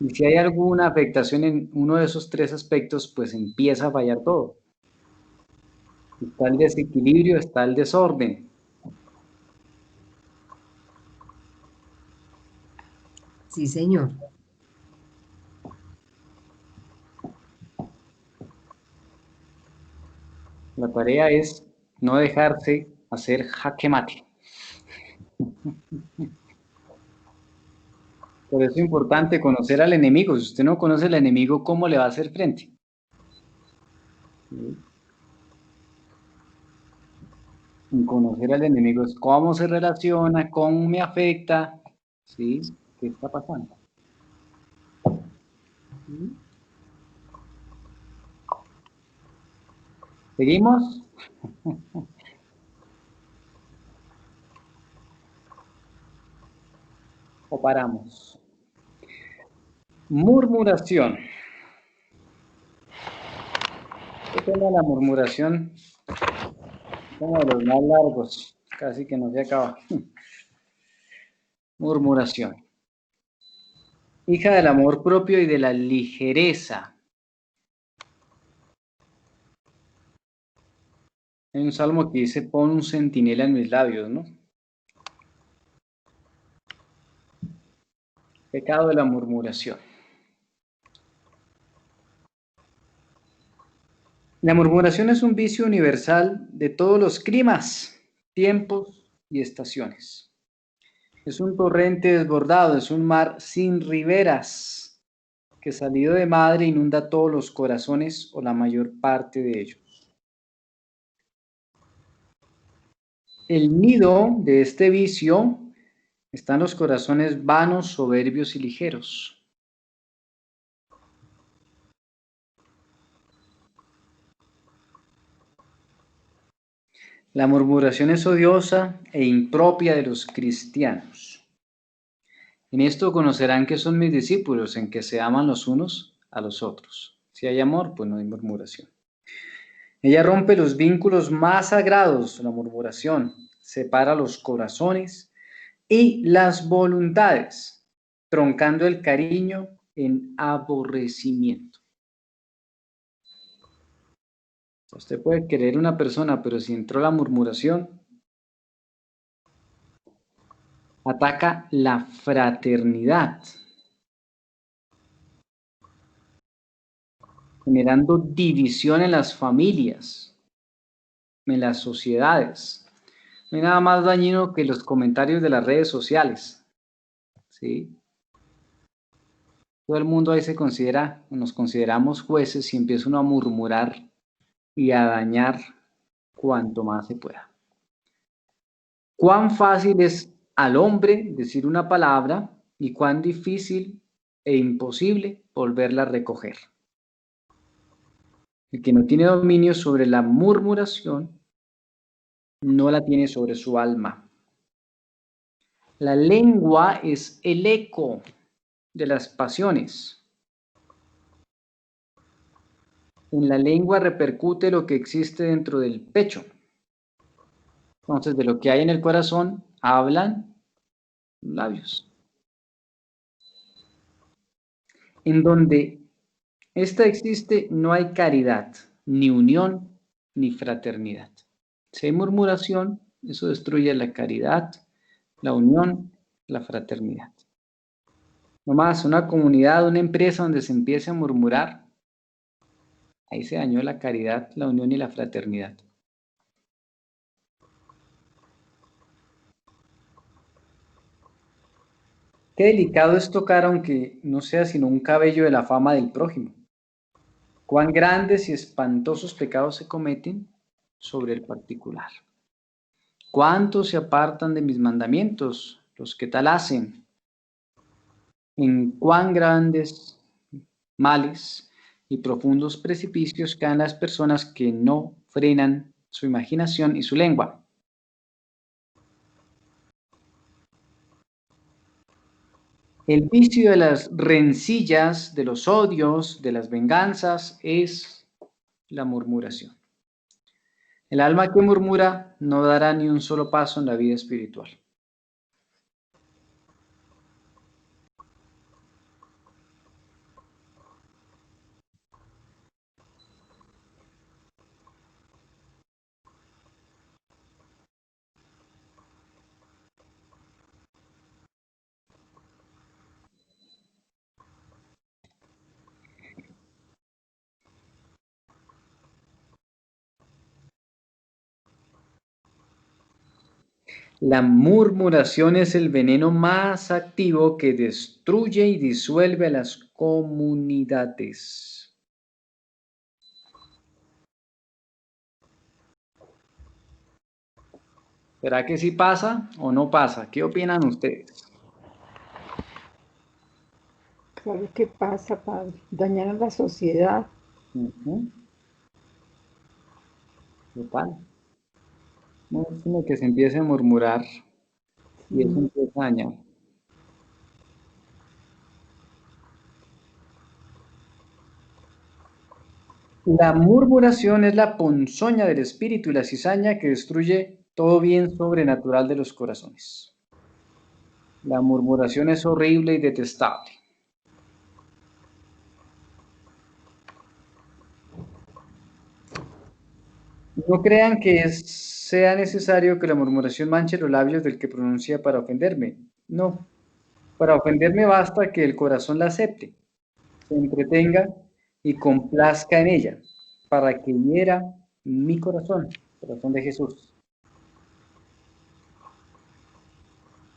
Y si hay alguna afectación en uno de esos tres aspectos, pues empieza a fallar todo. Está el desequilibrio, está el desorden. Sí, señor. La tarea es no dejarse hacer jaque mate. Por eso es importante conocer al enemigo. Si usted no conoce al enemigo, ¿cómo le va a hacer frente? ¿Sí? Y conocer al enemigo es cómo se relaciona, cómo me afecta, ¿sí? ¿Qué está pasando? ¿Sí? ¿Seguimos? ¿O paramos? Murmuración. ¿Qué tema de la murmuración? Uno de los más largos, casi que no se acaba. Murmuración. hija del amor propio y de la ligereza. Hay un salmo que dice, pon un centinela en mis labios, ¿no? Pecado de la murmuración. La murmuración es un vicio universal de todos los climas, tiempos y estaciones. Es un torrente desbordado, es un mar sin riberas que salido de madre inunda todos los corazones o la mayor parte de ellos. El nido de este vicio está en los corazones vanos, soberbios y ligeros. La murmuración es odiosa e impropia de los cristianos. En esto conocerán que son mis discípulos, en que se aman los unos a los otros. Si hay amor, pues no hay murmuración. Ella rompe los vínculos más sagrados, la murmuración, separa los corazones y las voluntades, troncando el cariño en aborrecimiento. Usted puede querer una persona, pero si entró la murmuración, ataca la fraternidad, generando división en las familias, en las sociedades. No hay nada más dañino que los comentarios de las redes sociales, ¿sí? Todo el mundo ahí nos consideramos jueces y empieza uno a murmurar y a dañar cuanto más se pueda. Cuán fácil es al hombre decir una palabra y cuán difícil e imposible volverla a recoger. El que no tiene dominio sobre la murmuración no la tiene sobre su alma. La lengua es el eco de las pasiones. En la lengua repercute lo que existe dentro del pecho. Entonces, de lo que hay en el corazón, hablan los labios. En donde esta existe, no hay caridad, ni unión, ni fraternidad. Si hay murmuración, eso destruye la caridad, la unión, la fraternidad. No más, una comunidad, una empresa donde se empiece a murmurar, ahí se dañó la caridad, la unión y la fraternidad. Qué delicado es tocar, aunque no sea sino un cabello de la fama del prójimo. Cuán grandes y espantosos pecados se cometen sobre el particular. ¿Cuántos se apartan de mis mandamientos? Los que tal hacen. En cuán grandes males y profundos precipicios caen las personas que no frenan su imaginación y su lengua. El vicio de las rencillas, de los odios, de las venganzas es la murmuración. El alma que murmura no dará ni un solo paso en la vida espiritual. La murmuración es el veneno más activo que destruye y disuelve a las comunidades. ¿Será que sí pasa o no pasa? ¿Qué opinan ustedes? Claro que pasa, padre. Dañar a la sociedad. Total. No es sino que se empiece a murmurar y eso empieza a dañar. La murmuración es la ponzoña del espíritu y la cizaña que destruye todo bien sobrenatural de los corazones. La murmuración es horrible y detestable. No crean que sea necesario que la murmuración manche los labios del que pronuncia para ofenderme. No, para ofenderme basta que el corazón la acepte, se entretenga y complazca en ella, para que hiera mi corazón de Jesús.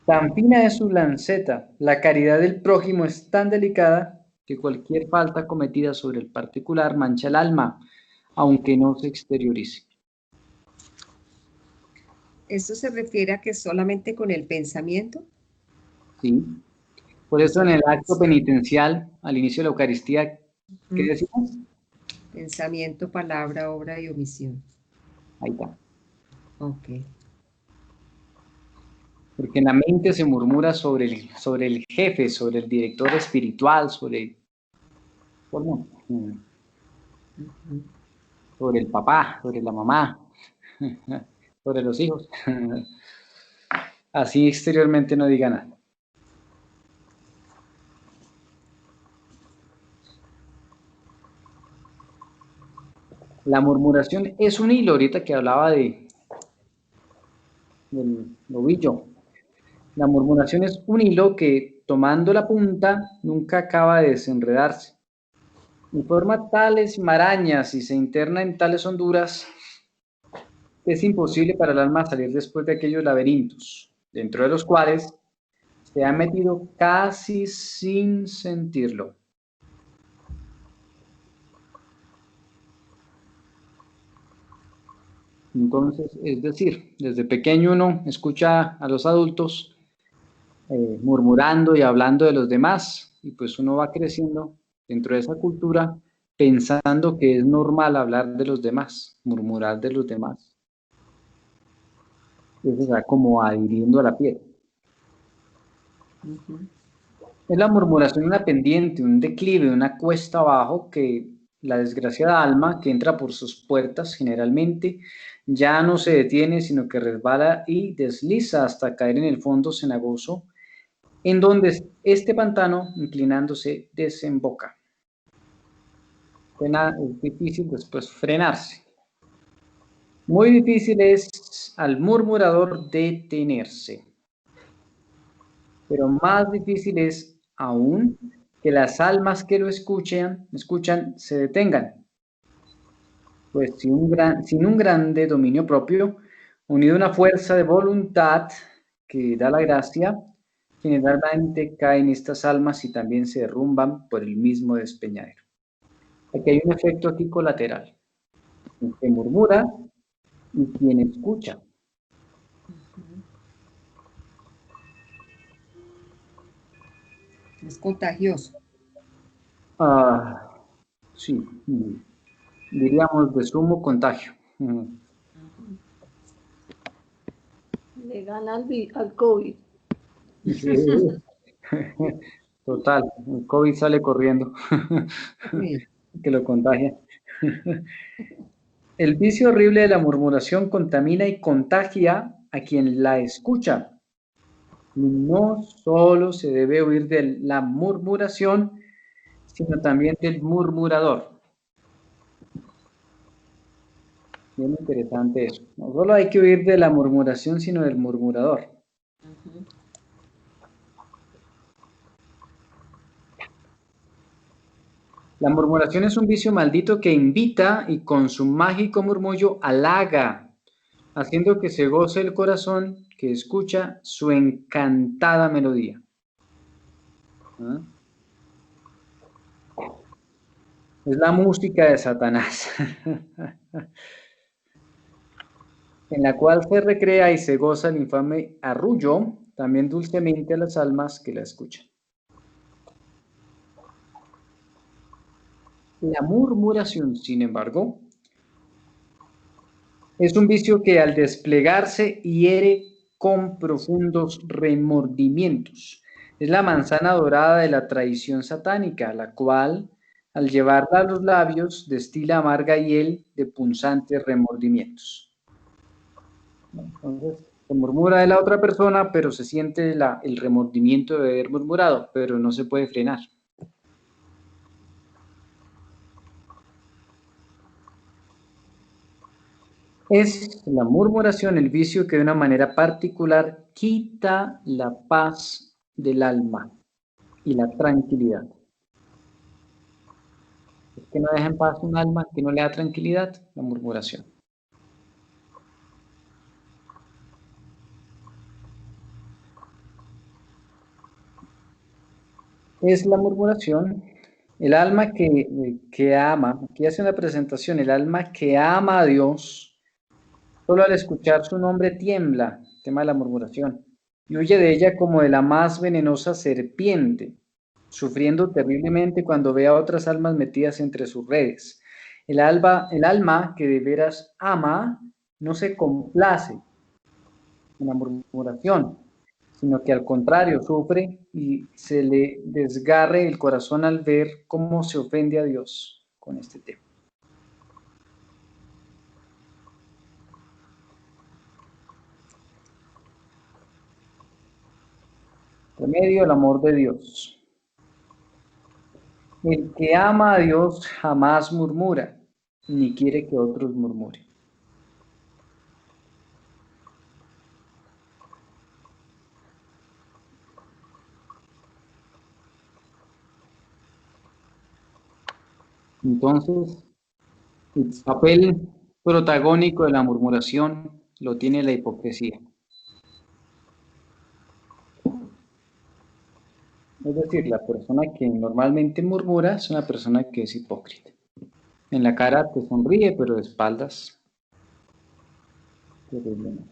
Tan fina es su lanceta, la caridad del prójimo es tan delicada que cualquier falta cometida sobre el particular mancha el alma, aunque no se exteriorice. ¿Esto se refiere a que solamente con el pensamiento? Sí. Por eso en el acto penitencial, al inicio de la Eucaristía, ¿qué decimos? Pensamiento, palabra, obra y omisión. Ahí está. Ok. Porque en la mente se murmura sobre el jefe, sobre el director espiritual, sobre el papá, sobre la mamá, sobre los hijos. Así exteriormente no diga nada. La murmuración es un hilo, ahorita que hablaba del ovillo. La murmuración es un hilo que, tomando la punta, nunca acaba de desenredarse. Y forma tales marañas y se interna en tales honduras que es imposible para el alma salir después de aquellos laberintos, dentro de los cuales se ha metido casi sin sentirlo. Entonces, es decir, desde pequeño uno escucha a los adultos murmurando y hablando de los demás, y pues uno va creciendo dentro de esa cultura pensando que es normal hablar de los demás, murmurar de los demás. Eso se va como adhiriendo a la piel. Es la murmuración una pendiente, un declive, una cuesta abajo que la desgraciada alma que entra por sus puertas generalmente ya no se detiene, sino que resbala y desliza hasta caer en el fondo cenagoso, en donde este pantano, inclinándose, desemboca. Es difícil después frenarse. Muy difícil es al murmurador detenerse. Pero más difícil es aún que las almas que lo escuchan se detengan. Pues sin un grande dominio propio, unido a una fuerza de voluntad que da la gracia, generalmente caen estas almas y también se derrumban por el mismo despeñadero. Aquí hay un efecto aquí colateral. Quien se murmura y quien escucha. Es contagioso. Sí, diríamos de sumo contagio. Le gana al COVID. Sí. Total, el COVID sale corriendo, Sí. que lo contagia. El vicio horrible de la murmuración contamina y contagia a quien la escucha. Y no solo se debe huir de la murmuración, sino también del murmurador. Bien interesante eso. No solo hay que huir de la murmuración, sino del murmurador. La murmuración es un vicio maldito que invita y con su mágico murmullo halaga, haciendo que se goce el corazón que escucha su encantada melodía. Es la música de Satanás, en la cual se recrea y se goza el infame arrullo, también dulcemente a las almas que la escuchan. La murmuración, sin embargo, es un vicio que al desplegarse hiere con profundos remordimientos. Es la manzana dorada de la traición satánica, la cual, al llevarla a los labios, destila amarga hiel de punzantes remordimientos. Entonces, se murmura de la otra persona, pero se siente el remordimiento de haber murmurado, pero no se puede frenar. Es la murmuración el vicio que de una manera particular quita la paz del alma y la tranquilidad. Es que no deja en paz un alma, que no le da tranquilidad, la murmuración. Es la murmuración, el alma que ama, aquí hace una presentación, el alma que ama a Dios, solo al escuchar su nombre tiembla, tema de la murmuración, y huye de ella como de la más venenosa serpiente, sufriendo terriblemente cuando ve a otras almas metidas entre sus redes. El alma que de veras ama no se complace en la murmuración, sino que al contrario sufre y se le desgarre el corazón al ver cómo se ofende a Dios con este tema. Remedio, el amor de Dios. El que ama a Dios jamás murmura, ni quiere que otros murmuren. Entonces, el papel protagónico de la murmuración lo tiene la hipocresía. Es decir, la persona que normalmente murmura es una persona que es hipócrita. En la cara te sonríe, pero de espaldas terriblemente.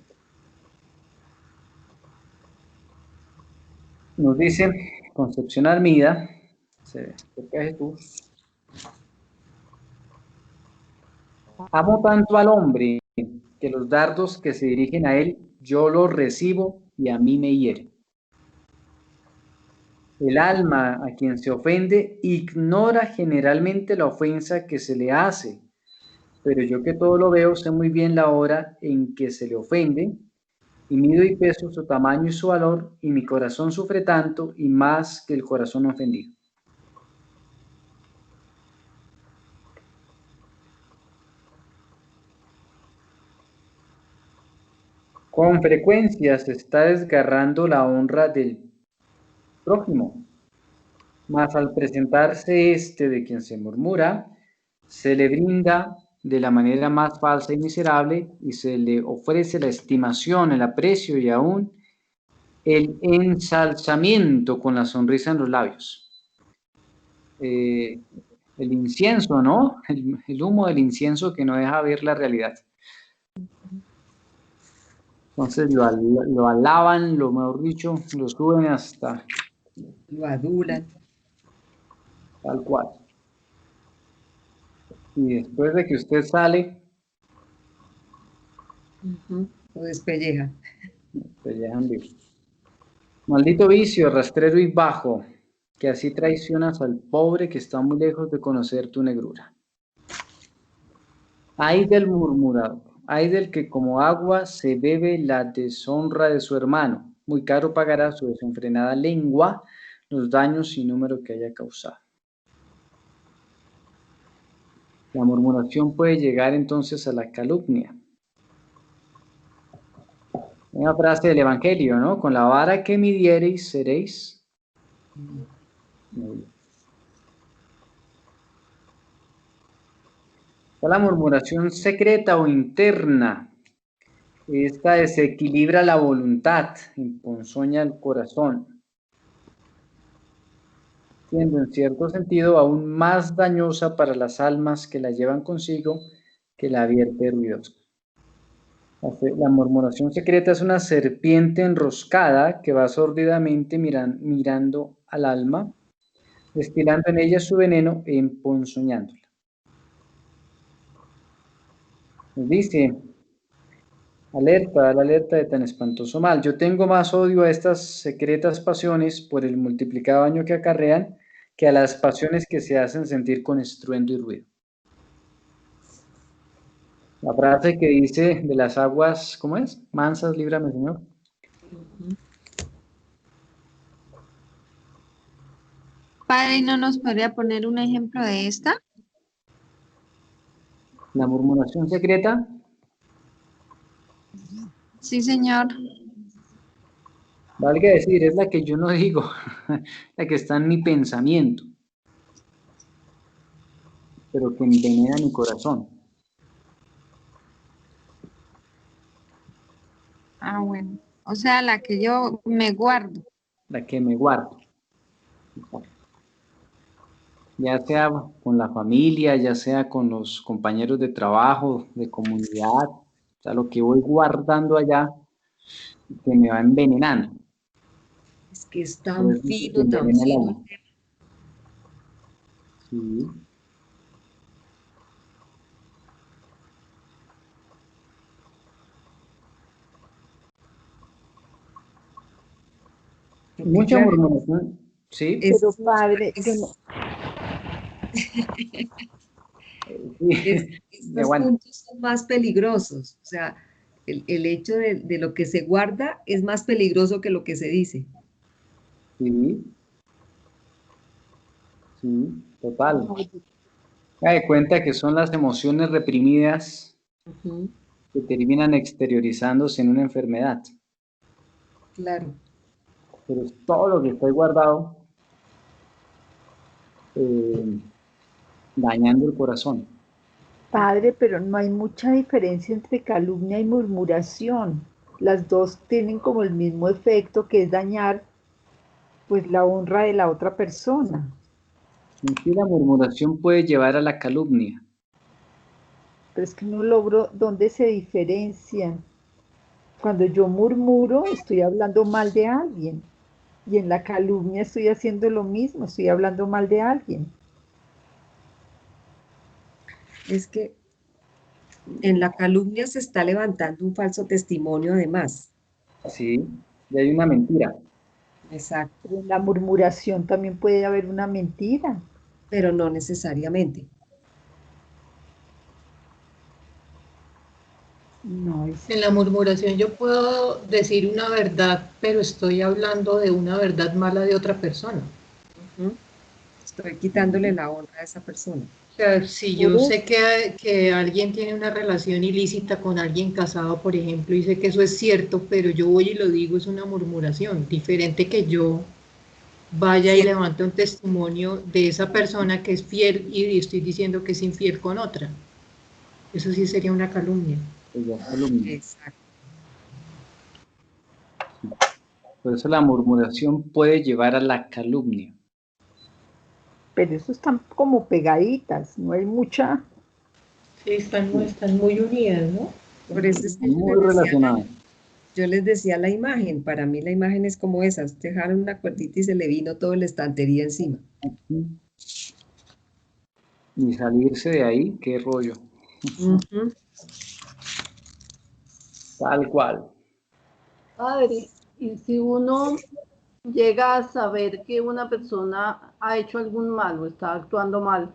Nos dice Concepción Armida, cerca de Jesús, amo tanto al hombre que los dardos que se dirigen a él, yo los recibo y a mí me hieren. El alma a quien se ofende ignora generalmente la ofensa que se le hace, pero yo que todo lo veo sé muy bien la hora en que se le ofende, y mido y peso su tamaño y su valor, y mi corazón sufre tanto y más que el corazón ofendido. Con frecuencia se está desgarrando la honra del prójimo, mas al presentarse este de quien se murmura, se le brinda de la manera más falsa y miserable y se le ofrece la estimación, el aprecio y aún el ensalzamiento con la sonrisa en los labios. El incienso, ¿no? El humo del incienso que no deja ver la realidad. Entonces lo alaban, lo mejor dicho, lo suben hasta... Lo adulan. Tal cual. Y después de que usted sale... Lo despelleja. Pellejan vivo. Maldito vicio, rastrero y bajo, que así traicionas al pobre que está muy lejos de conocer tu negrura. Ay del murmurador, ay del que como agua se bebe la deshonra de su hermano, muy caro pagará su desenfrenada lengua los daños sin número que haya causado. La murmuración puede llegar entonces a la calumnia. Una frase del Evangelio, ¿no? Con la vara que midiereis seréis. La murmuración secreta o interna. Esta desequilibra la voluntad, emponzoña el corazón, siendo en cierto sentido aún más dañosa para las almas que la llevan consigo que la vierte ruidosa. La murmuración secreta es una serpiente enroscada que va sordidamente mirando al alma, destilando en ella su veneno e emponzoñándola. Nos dice, alerta, la alerta de tan espantoso mal. Yo tengo más odio a estas secretas pasiones por el multiplicado daño que acarrean que a las pasiones que se hacen sentir con estruendo y ruido. La frase que dice de las aguas, ¿cómo es? Mansas, líbrame, Señor. Padre, ¿no nos podría poner un ejemplo de esta? La murmuración secreta. Sí, señor. Valga decir, es la que yo no digo, la que está en mi pensamiento, pero que envenena mi corazón. Ah, bueno. O sea, la que yo me guardo. La que me guardo. Ya sea con la familia, ya sea con los compañeros de trabajo, de comunidad, o sea, lo que voy guardando allá, que me va envenenando. Es que es Por tan eso es que fino, tan envenena el fino. alma. Sí. Porque Mucha claro, murmuración, sí. Pero es, padre, yo no, es- Sí. Me estos aguanto. puntos son más peligrosos. O sea, el hecho de lo que se guarda es más peligroso que lo que se dice. Sí, sí, total. no, Me da cuenta que son las emociones reprimidas Ujú, que terminan exteriorizándose en una enfermedad. claro. Pero es todo lo que está ahí guardado, eh, dañando el corazón. padre, pero no hay mucha diferencia entre calumnia y murmuración. Las dos tienen como el mismo efecto, que es dañar pues la honra de la otra persona. En sí, la murmuración puede llevar a la calumnia. Pero es que no logro dónde se diferencian. Cuando yo murmuro, estoy hablando mal de alguien. Y en la calumnia estoy haciendo lo mismo, estoy hablando mal de alguien. Es que en la calumnia se está levantando un falso testimonio además. Sí, y hay una mentira. Exacto. Pero en la murmuración también puede haber una mentira. Pero no necesariamente. No, es En la murmuración yo puedo decir una verdad, pero estoy hablando de una verdad mala de otra persona. Ujú. Estoy quitándole la honra a esa persona. O sea, si por yo sé eso. que alguien tiene una relación ilícita con alguien casado, por ejemplo, y sé que eso es cierto, pero yo voy y lo digo, es una murmuración. Diferente que yo vaya y Sí, levante un testimonio de esa persona que es fiel y estoy diciendo que es infiel con otra. Eso sí sería una calumnia. Pues ya es calumnia. exacto. Por eso la murmuración puede llevar a la calumnia. Pero eso están como pegaditas, no hay mucha. Sí, están muy unidas, ¿no? Por eso es que Muy relacionado. yo les decía la imagen. Para mí la imagen es como esas. Dejaron una cuerdita y se le vino toda la estantería encima. Y salirse de ahí, qué rollo. Ujú. Tal cual. Padre, y si uno llega a saber que una persona ha hecho algún mal o está actuando mal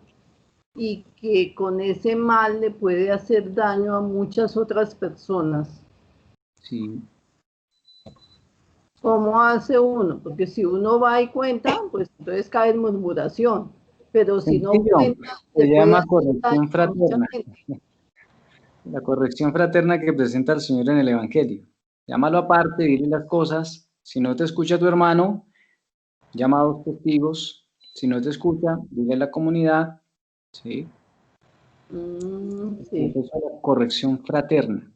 y que con ese mal le puede hacer daño a muchas otras personas, Sí. ¿cómo hace uno? Porque si uno va y cuenta, pues entonces cae en murmuración, pero si no Sencillo. cuenta, Se le puede llama hacer daño corrección a mucha fraterna. gente. La corrección fraterna que presenta el Señor en el Evangelio. Llámalo aparte, dile las cosas. Si no te escucha tu hermano, llama a dos testigos. Si no te escucha, dile a la comunidad. ¿Sí? Sí. Eso es la corrección fraterna.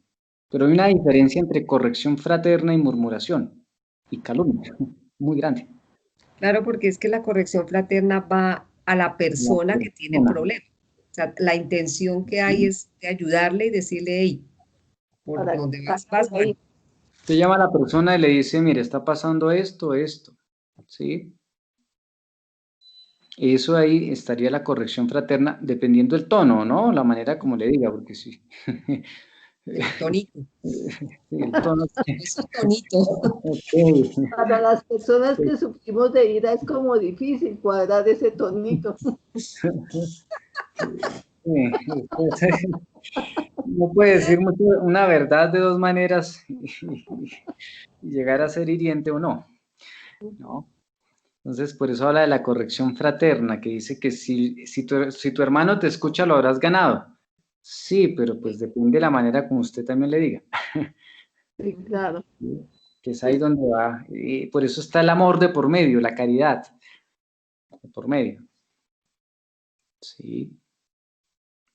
Pero hay una diferencia entre corrección fraterna y murmuración y calumnia, muy grande. Claro, porque es que la corrección fraterna va a la La persona que tiene el persona. problema. O sea, la intención que hay es de ayudarle y decirle, hey, por Para que donde salga vas de mal. ahí. Usted llama a la persona y le dice, mire, está pasando esto, esto. ¿Sí? Eso ahí estaría la corrección fraterna, dependiendo del tono, ¿no? La manera como le diga, porque sí. El tonito, El tono. ese tonito. Ok. Para las personas que sufrimos de ira es como difícil cuadrar ese tonito. No puede decir una verdad de dos maneras y llegar a ser hiriente o no, ¿no? Entonces, por eso habla de la corrección fraterna, que dice que si tu hermano te escucha, lo habrás ganado. Sí, pero pues depende de la manera como usted también le diga. Sí, claro. ¿sí? Que es ahí donde va. Y por eso está el amor de por medio, la caridad de por medio. ¿Sí?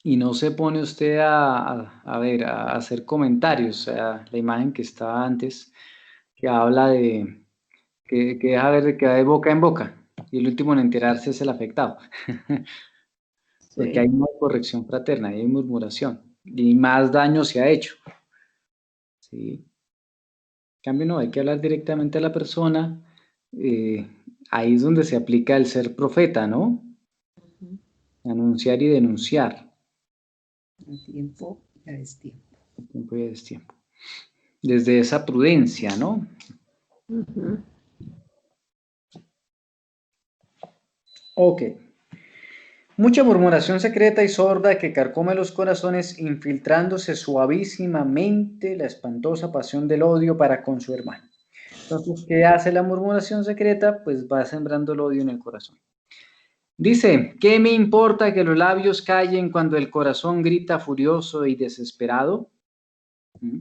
Y no se pone usted a ver, a hacer comentarios. O sea, la imagen que estaba antes, que habla de, que deja ver de que va de boca en boca. Y el último en enterarse es el afectado. Porque hay Sí. una corrección fraterna, hay murmuración. Y más daño se ha hecho. ¿Sí? En cambio, no, hay que hablar directamente a la persona. Ahí es donde se aplica el ser profeta, ¿no? Ujú. Anunciar y denunciar. A tiempo y a destiempo. Tiempo y a destiempo. Desde esa prudencia, ¿no? Ujú. Ok. Mucha murmuración secreta y sorda que carcome los corazones, infiltrándose suavísimamente la espantosa pasión del odio para con su hermano. Entonces, ¿qué hace la murmuración secreta? Pues va sembrando el odio en el corazón. Dice, ¿qué me importa que los labios callen cuando el corazón grita furioso y desesperado? ¿Mm?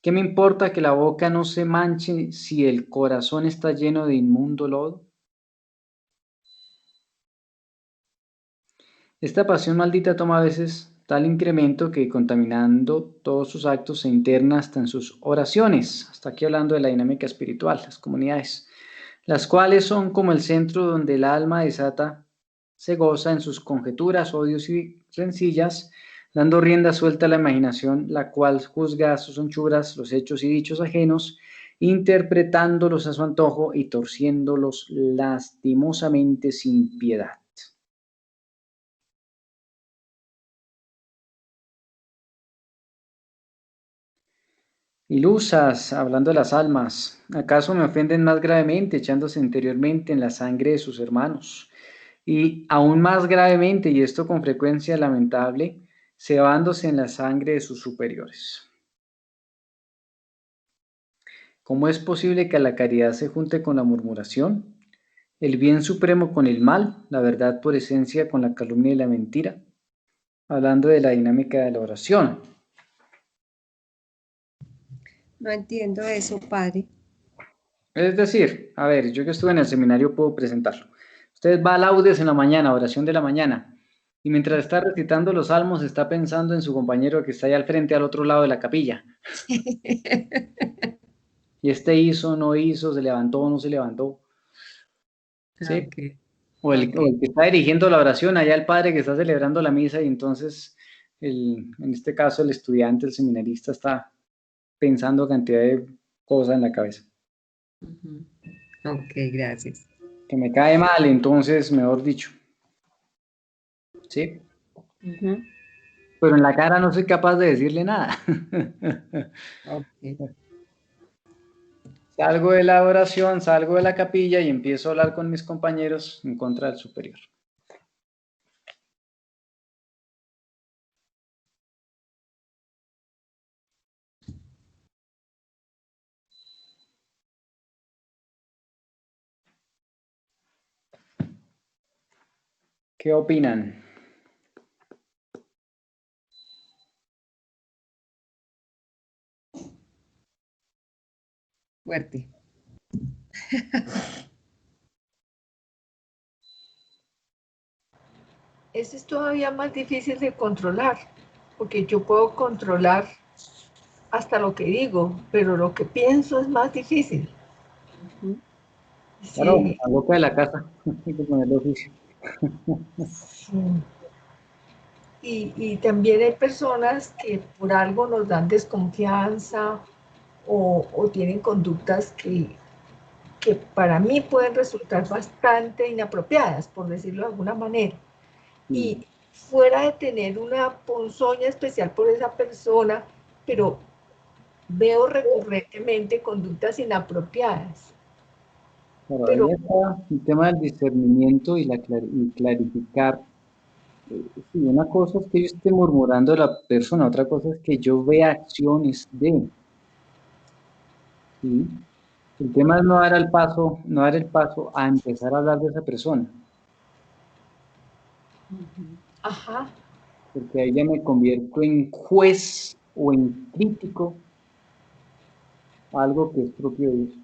¿Qué me importa que la boca no se manche si el corazón está lleno de inmundo lodo? Esta pasión maldita toma a veces tal incremento que contaminando todos sus actos se interna hasta en sus oraciones. Hasta aquí hablando de la dinámica espiritual, las comunidades, las cuales son como el centro donde el alma desata, se goza en sus conjeturas, odios y rencillas, dando rienda suelta a la imaginación, la cual juzga a sus anchuras los hechos y dichos ajenos, interpretándolos a su antojo y torciéndolos lastimosamente sin piedad. Ilusas, hablando de las almas, ¿acaso me ofenden más gravemente echándose interiormente en la sangre de sus hermanos? Y aún más gravemente, y esto con frecuencia lamentable, cebándose en la sangre de sus superiores. ¿Cómo es posible que la caridad se junte con la murmuración? ¿El bien supremo con el mal? ¿La verdad por esencia con la calumnia y la mentira? Hablando de la dinámica de la oración. No entiendo eso, padre. Es decir, a ver, yo que estuve en el seminario puedo presentarlo. Usted va a laudes en la mañana, oración de la mañana, y mientras está recitando los salmos está pensando en su compañero que está allá al frente, al otro lado de la capilla. Y este hizo, no hizo, se levantó, no se levantó. ¿Sí? Ok, O el ok. que está dirigiendo la oración, allá el padre que está celebrando la misa, y entonces, en este caso, el estudiante, el seminarista, está pensando cantidad de cosas en la cabeza. Ujú. Ok, gracias. Que me cae mal, entonces, mejor dicho. ¿Sí? Ujú. Pero en la cara no soy capaz de decirle nada. Ok. Salgo de la oración, salgo de la capilla y empiezo a hablar con mis compañeros en contra del superior. ¿Qué opinan? Fuerte. Ese es todavía más difícil de controlar, porque yo puedo controlar hasta lo que digo, pero lo que pienso es más difícil. Ujú. Claro, Sí, la boca de la casa. Hay que ponerle oficio. sí. Y también hay personas que por algo nos dan desconfianza o tienen conductas que para mí pueden resultar bastante inapropiadas, por decirlo de alguna manera. Sí. Y fuera de tener una ponzoña especial por esa persona, pero veo recurrentemente conductas inapropiadas. Claro, ahí Pero, está el tema del discernimiento y y clarificar. Sí, una cosa es que yo esté murmurando de la persona, otra cosa es que yo vea acciones de. ¿Sí? El tema es no dar el paso, no dar el paso a empezar a hablar de esa persona, ajá, porque ahí ya me convierto en juez o en crítico algo que es propio de ellos.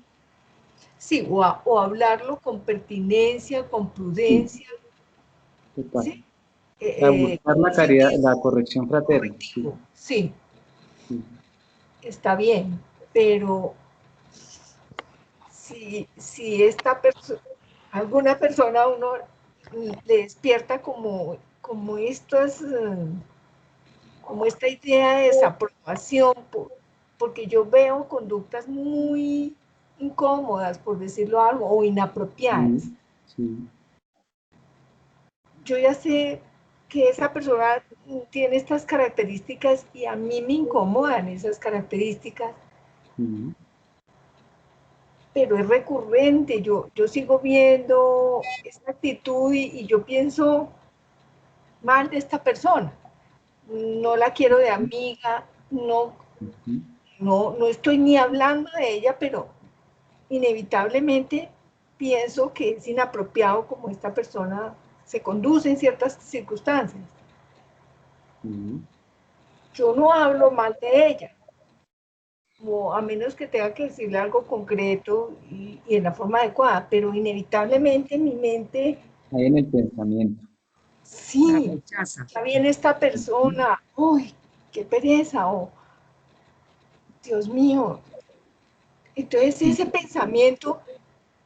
Sí, o hablarlo con pertinencia, con prudencia, Total. ¿sí? Para buscar la caridad, la corrección fraterna. Sí, Correctivo, sí, sí. está bien, pero si esta persona, alguna persona a uno le despierta como estas, como esta idea de desaprobación, porque yo veo conductas muy incómodas, por decirlo algo, o inapropiadas. Sí, sí. Yo ya sé que esa persona tiene estas características y a mí me incomodan esas características, Sí. pero es recurrente. Yo sigo viendo esta actitud y yo pienso mal de esta persona. No la quiero de amiga, Ujú. no estoy ni hablando de ella, pero inevitablemente pienso que es inapropiado como esta persona se conduce en ciertas circunstancias. Sí. Yo no hablo mal de ella, o a menos que tenga que decirle algo concreto y en la forma adecuada, pero inevitablemente mi mente, Ahí en el pensamiento. La sí, rechaza. está bien esta persona, uy, qué pereza, o Dios mío. Entonces ese pensamiento,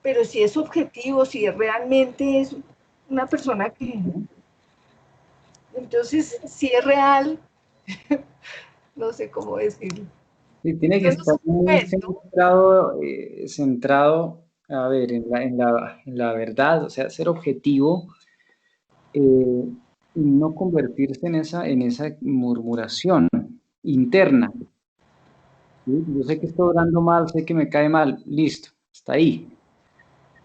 pero si es objetivo, si realmente es una persona que, entonces si es real, no sé cómo decirlo. Sí, tiene que Yo no estar soy muy juez, ¿no? centrado, centrado, a ver, en la verdad, o sea, ser objetivo y no convertirse en esa murmuración interna. ¿Sí? Yo sé que estoy obrando mal, sé que me cae mal, listo, está ahí.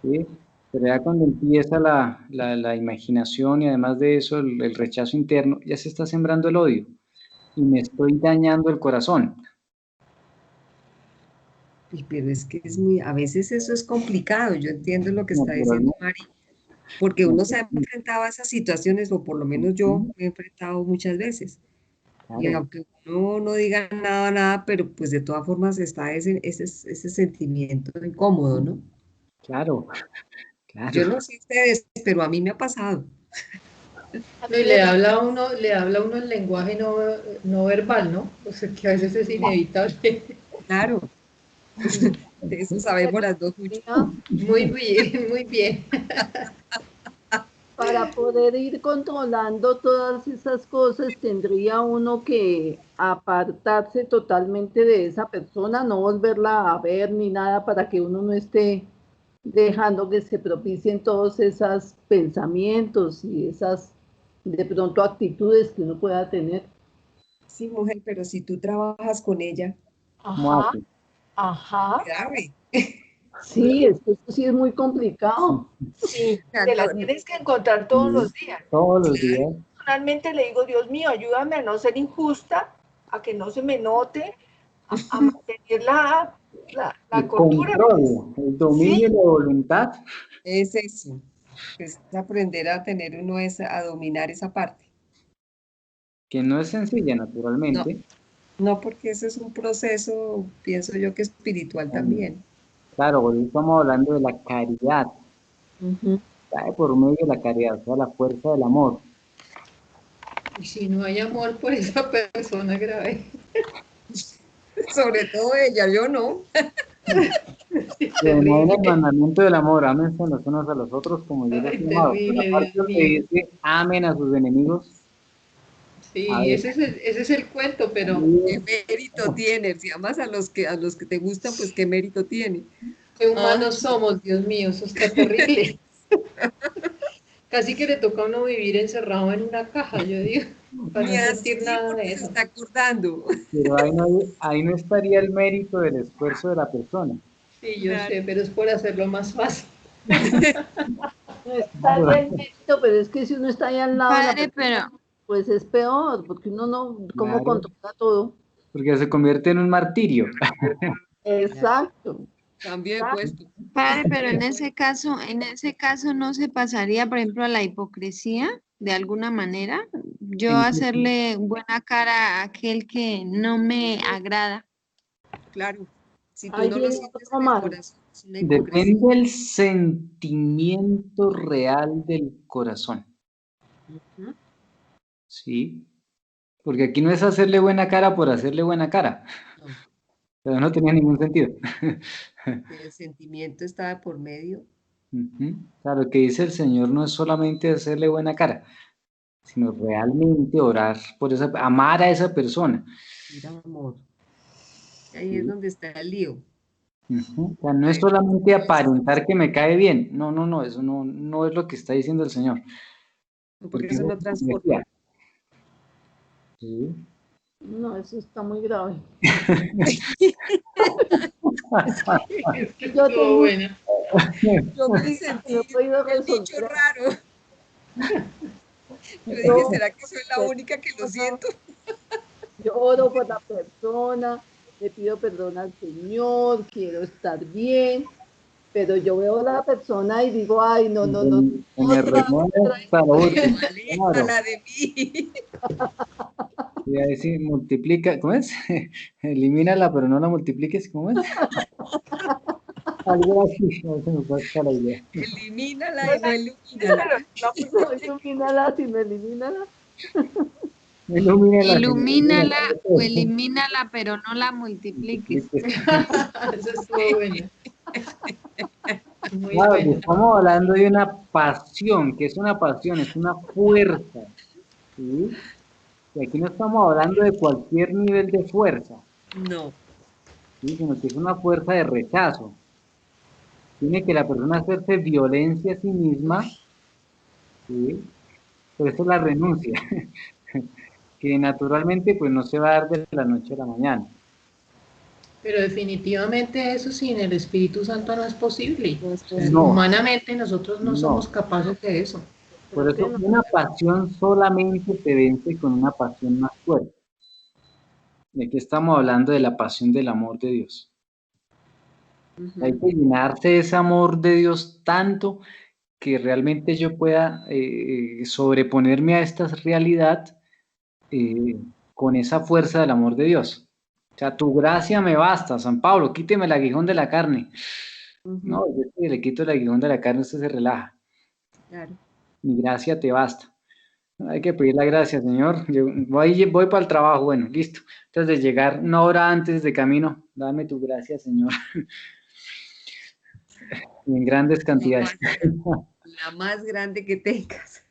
¿Sí? Pero ya cuando empieza la imaginación y además de eso el rechazo interno, ya se está sembrando el odio y me estoy dañando el corazón. Pero es que es muy, a veces eso es complicado. Yo entiendo lo que está diciendo Naturalmente. Mari, porque uno se ha enfrentado a esas situaciones, o por lo menos yo me he enfrentado muchas veces. Y Claro, aunque uno no diga nada, pero pues de todas formas está ese sentimiento incómodo, ¿no? claro, claro. Yo no sé ustedes, pero a mí me ha pasado. No, y le habla a uno el lenguaje no verbal, ¿no? O sea, que a veces es inevitable. Claro, de eso sabemos las dos mucho. Muy bien, muy bien. Para poder ir controlando todas esas cosas, tendría uno que apartarse totalmente de esa persona, no volverla a ver ni nada para que uno no esté dejando que se propicien todos esos pensamientos y esas de pronto actitudes que uno pueda tener. Sí, mujer, pero si tú trabajas con ella, ¿Cómo Ajá, hace? ajá, grave. Sí, es que eso sí es muy complicado. sí, O sea, te la tienes que encontrar todos Sí, los días. todos los días. Personalmente le digo, Dios mío, ayúdame a no ser injusta, a que no se me note, a mantener la El cordura. Pues. control, el Sí, dominio de la voluntad, es eso. Es aprender a tener uno esa, a dominar esa parte. que no es sencilla, No, naturalmente. no porque ese es un proceso, pienso yo que espiritual también. Claro, hoy estamos hablando de la caridad, Ujú. cae por medio de la caridad, o sea, la fuerza del amor. Y si no hay amor por esa persona grave. Sobre todo ella, yo no. Sí, Pero no en el terrible. mandamiento del amor, ámense los unos a los otros como yo los Ay, he amado. Pero terrible, aparte Dios lo que mío. dice, amen a sus enemigos, a Sí, ver, ese es el cuento, pero ¿Qué mérito tiene? Si amas a los que te gustan, pues qué mérito tiene. qué Ah, humanos somos, Dios mío, eso está terrible. Casi que le toca a uno vivir encerrado en una caja, yo digo, para ni no sentir así nada de porque se eso. está acordando. pero ahí no estaría el mérito del esfuerzo de la persona. Sí, yo Claro. sé, pero es por hacerlo más fácil. No estaría el mérito, pero es que si uno está ahí al lado de la Padre, persona, pero pues es peor, porque uno no, ¿cómo Claro, controla todo? porque se convierte en un martirio. Claro. Exacto. Cambio de puesto. Padre, pero en ese caso no se pasaría, por ejemplo, a la hipocresía de alguna manera. Yo En que hacerle buena cara a aquel que no me agrada. Claro. Si tú Ahí no lo viene sientes otro en el mal. corazón, es una hipocresía. Depende del sentimiento real del corazón, Ujú. ¿sí? Porque aquí no es hacerle buena cara por hacerle buena cara. No, Pero no tenía ningún sentido. el sentimiento está de por medio. Ujú. O sea, lo que dice el Señor no es solamente hacerle buena cara, sino realmente orar por esa, amar a esa persona. Ir amor. Ahí es ¿Sí? donde está el lío. Ujú. O sea, no es solamente aparentar que me cae bien. No, no, no, eso no, no es lo que está diciendo el Señor. Porque Porque eso eso no es transforma. energía. Sí. No, eso está muy grave. Es que Yo estuvo tengo buena. Yo una me amiga que no he sentí podido el bicho resolver. raro. Yo dije, Yo, ¿será que soy la única que lo siento? yo oro por la persona, le pido perdón al Señor, quiero estar bien, pero yo veo a la persona y digo, ay, no, no, no, Doña otra, Ramona otra. salud. Claro. Aléjala de mí. Y ahí sí, multiplica, ¿cómo es? Elimínala, pero no la multipliques, ¿cómo es? Algo así, no se me pasa la idea. Elimínala y no ilumínala. No, ilumínala, sino elimínala. Ilumínala, Ilumínala o elimínala, pero no la multipliques. Eso estuvo buena. Muy Claro, bueno. estamos hablando de una pasión, que es una pasión, es una fuerza, ¿sí? Y aquí no estamos hablando de cualquier nivel de fuerza, No. ¿sí? Sino que es una fuerza de rechazo. Tiene que la persona hacerse violencia a sí misma, ¿sí? Por eso la renuncia, que naturalmente pues no se va a dar de la noche a la mañana. Pero definitivamente eso sin el Espíritu Santo no es posible. No es O sea, No, humanamente nosotros no somos no. capaces de eso. Por Creo que eso no. una pasión solamente se vence con una pasión más fuerte. De aquí estamos hablando de la pasión del amor de Dios. Hay que llenarse de ese amor de Dios tanto que realmente yo pueda sobreponerme a esta realidad con esa fuerza del amor de Dios. O sea, tu gracia me basta, San Pablo, quíteme el aguijón de la carne. No, yo si le quito el aguijón de la carne, usted se relaja. Claro. Mi gracia te basta. Hay que pedir la gracia, Señor. Yo voy para el trabajo, bueno, listo. Antes de llegar, una hora antes de camino, dame tu gracia, Señor. Y en grandes cantidades. La más grande que tengas.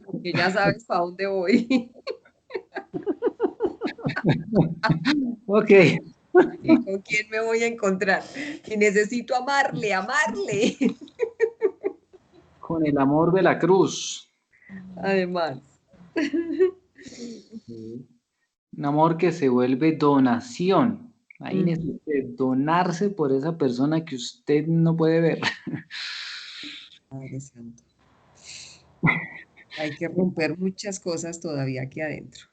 Porque ya sabes para dónde voy. Ok. Y con quién me voy a encontrar. Y necesito amarle, amarle. Con el amor de la cruz. Además. Sí. Un amor que se vuelve donación. Ahí necesita donarse por esa persona que usted no puede ver. Padre Santo. Hay que romper muchas cosas todavía aquí adentro.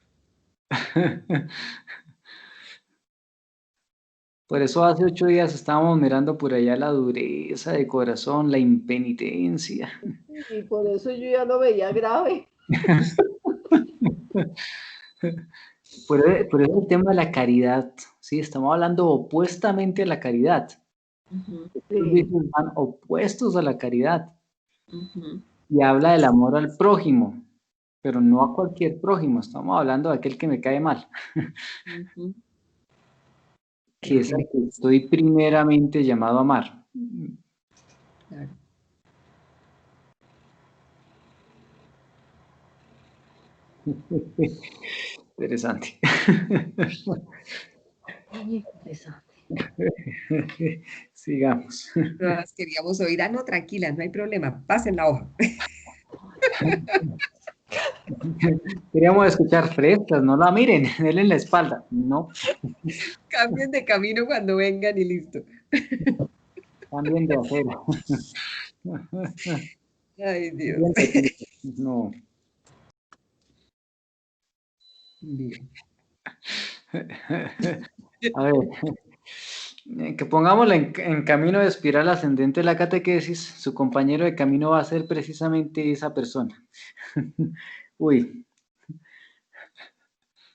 Por eso hace 8 días estábamos mirando por allá la dureza de corazón, la impenitencia. Y por eso yo ya lo veía grave. Por eso el tema de la caridad, ¿sí? Estamos hablando opuestamente a la caridad. Estos Sí. dichos van opuestos a la caridad. Y habla del amor al prójimo, pero no a cualquier prójimo. Estamos hablando de aquel que me cae mal. Que es al que estoy primeramente llamado a amar. Claro. Interesante. Muy interesante. Sigamos. Todas queríamos oír, no, tranquila, no hay problema, pasen la hoja. Queríamos escuchar frescas, no la miren, denle en la espalda. No, Cambien de camino cuando vengan y listo. cambien de acera. Ay, Dios. No. Bien. A ver, que pongámosla en camino de espiral ascendente de la catequesis, su compañero de camino va a ser precisamente esa persona. Uy,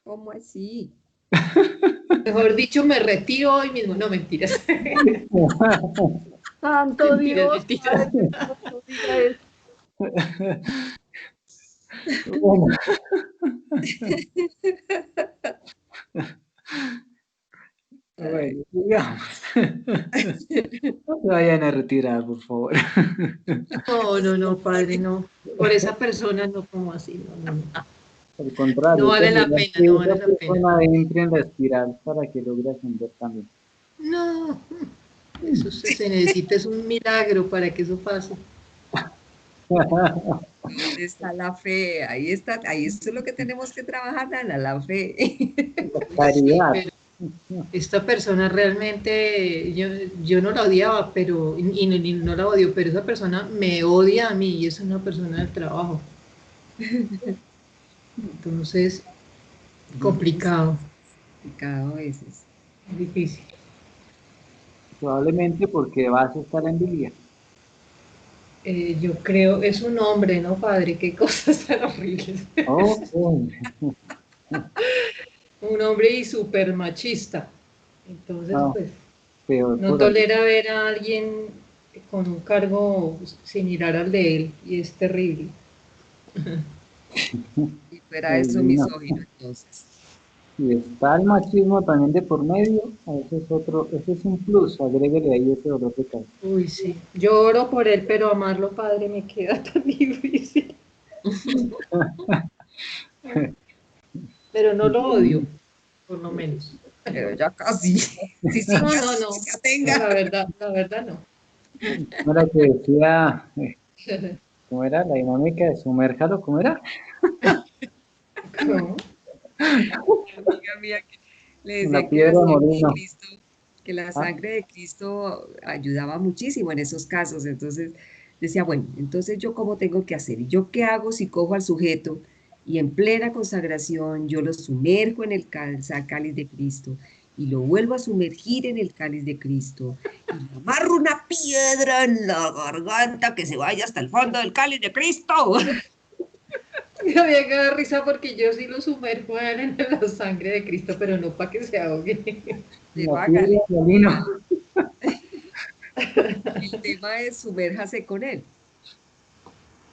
¿Cómo así? Mejor dicho, me retiro hoy mismo. No, mentiras. Santo Mentiras, Dios, mentiras. Padre, no diga eso. Bueno. Bueno, digamos. No se vayan a retirar, por favor. No, padre, no. Por esa persona no como así, no. Al contrario, No vale la tendría pena, que no esa vale la pena. persona entre en la espiral para que logre ascender también. No, eso se necesita, es un milagro para que eso pase. ¿Dónde está la fe? Ahí está, ahí eso es lo que tenemos que trabajar, Ana, la fe. Caridad. Pero esta persona realmente, yo no la odiaba, pero, y no la odio, pero esa persona me odia a mí y es una persona del trabajo. Entonces, complicado. Complicado a veces. Difícil. Probablemente porque de base está la envidia. Yo creo, es un hombre, ¿no, padre? Qué cosas tan horribles. Oh, Un hombre y súper machista. Entonces, no, pues, peor no por ahí. tolera ver a alguien con un cargo similar al de él y es terrible. Y fuera eso misógino, entonces. Si está el machismo también de por medio, ese es otro, ese es un plus, agréguele ahí ese dolor de cabeza. Uy, sí. Yo oro por él, pero amarlo, padre, me queda tan difícil. Pero no lo odio, por lo menos. Pero ya casi. Sí, No, ya tenga. la verdad no. ¿Cómo era que decía, cómo era la dinámica de sumérjalo? ¿Cómo era? ¿Cómo? Amiga mía que le Una decía que piedra la de sangre de molino. Cristo, que la sangre de Cristo ayudaba muchísimo en esos casos. Entonces decía, bueno, entonces yo cómo tengo que hacer, y yo qué hago si cojo al sujeto y en plena consagración yo lo sumerjo en el cáliz de Cristo y lo vuelvo a sumergir en el cáliz de Cristo y le amarro una piedra en la garganta que se vaya hasta el fondo del cáliz de Cristo. Me había quedado risa porque yo sí lo sumerjo a él en la sangre de Cristo, pero no para que se ahogue. Pero Una piedra hágale. de molino. El tema es sumérjase con él.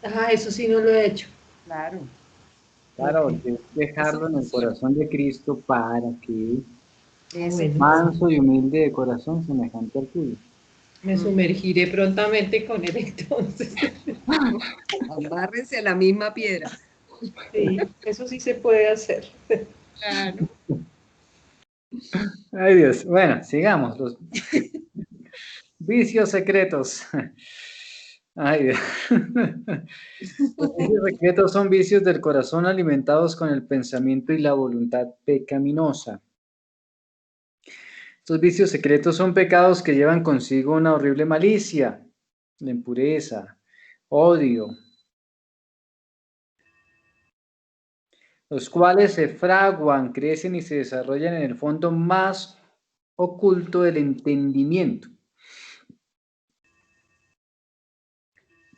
Ah, eso sí no lo he hecho. Claro. Claro, Ok. que es dejarlo en el corazón de Cristo para que, Eso Bueno. manso y humilde de corazón, semejante al tuyo. Me sumergiré prontamente con él entonces. Amárrense a la misma piedra. Sí, eso sí se puede hacer. Claro. Ay Dios, bueno, sigamos. Los vicios secretos. Ay Dios. Los vicios secretos son vicios del corazón alimentados con el pensamiento y la voluntad pecaminosa. Estos vicios secretos son pecados que llevan consigo una horrible malicia, la impureza, odio, los cuales se fraguan, crecen y se desarrollan en el fondo más oculto del entendimiento.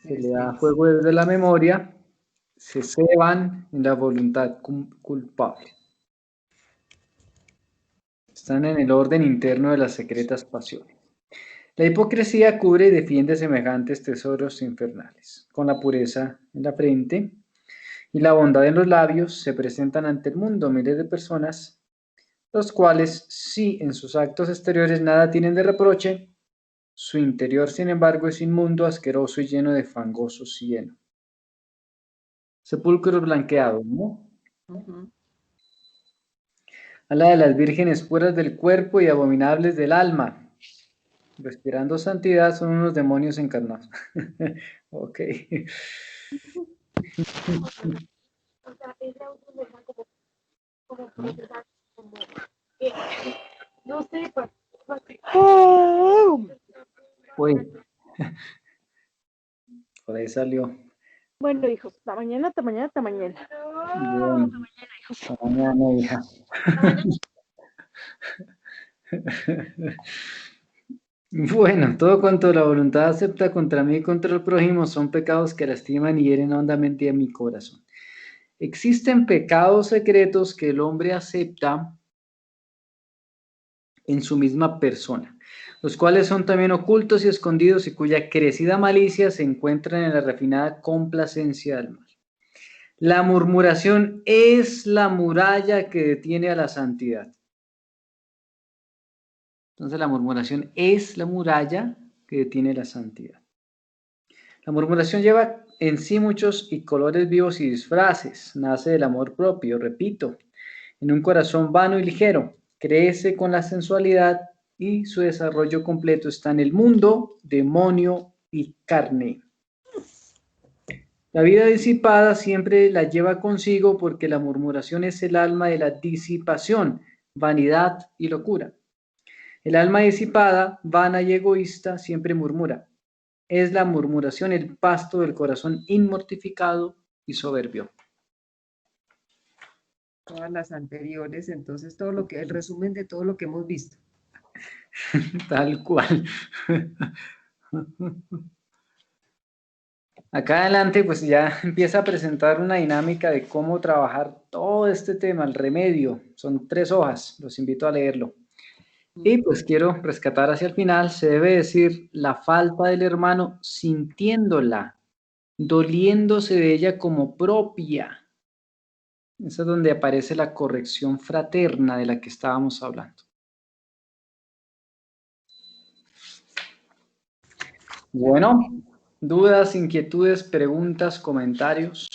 Se le da fuego desde la memoria, se ceban en la voluntad culpable. Están en el orden interno de las secretas pasiones. La hipocresía cubre y defiende semejantes tesoros infernales. Con la pureza en la frente y la bondad en los labios se presentan ante el mundo miles de personas, los cuales, si en sus actos exteriores nada tienen de reproche, su interior, sin embargo, es inmundo, asqueroso y lleno de fangoso cieno. Sepulcros blanqueados, ¿no? Habla de las vírgenes puras del cuerpo y abominables del alma. Respirando santidad son unos demonios encarnados. Ok. O sea, ella uno deja como procesar, como, no sé, pues, Uy. Por ahí salió. bueno, hijos, hasta mañana, hasta mañana, hasta mañana. Bueno, hasta mañana, hija. Bueno, todo cuanto la voluntad acepta contra mí y contra el prójimo son pecados que lastiman y hieren hondamente a mi corazón. Existen pecados secretos que el hombre acepta en su misma persona, los cuales son también ocultos y escondidos y cuya crecida malicia se encuentra en la refinada complacencia del mal. La murmuración es la muralla que detiene a la santidad. Entonces la murmuración es la muralla que detiene la santidad. La murmuración lleva en sí muchos y colores vivos y disfraces. Nace del amor propio, repito, en un corazón vano y ligero. Crece con la sensualidad y su desarrollo completo está en el mundo, demonio y carne. La vida disipada siempre la lleva consigo porque la murmuración es el alma de la disipación, vanidad y locura. El alma disipada, vana y egoísta, siempre murmura. Es la murmuración el pasto del corazón inmortificado y soberbio. Todas las anteriores, entonces todo lo que, el resumen de todo lo que hemos visto. Tal cual. Acá adelante pues ya empieza a presentar una dinámica de cómo trabajar todo este tema, el remedio. Son 3 hojas, los invito a leerlo. Y pues quiero rescatar hacia el final, se debe decir la falta del hermano sintiéndola, doliéndose de ella como propia. Esa es donde aparece la corrección fraterna de la que estábamos hablando. Bueno, dudas, inquietudes, preguntas, comentarios.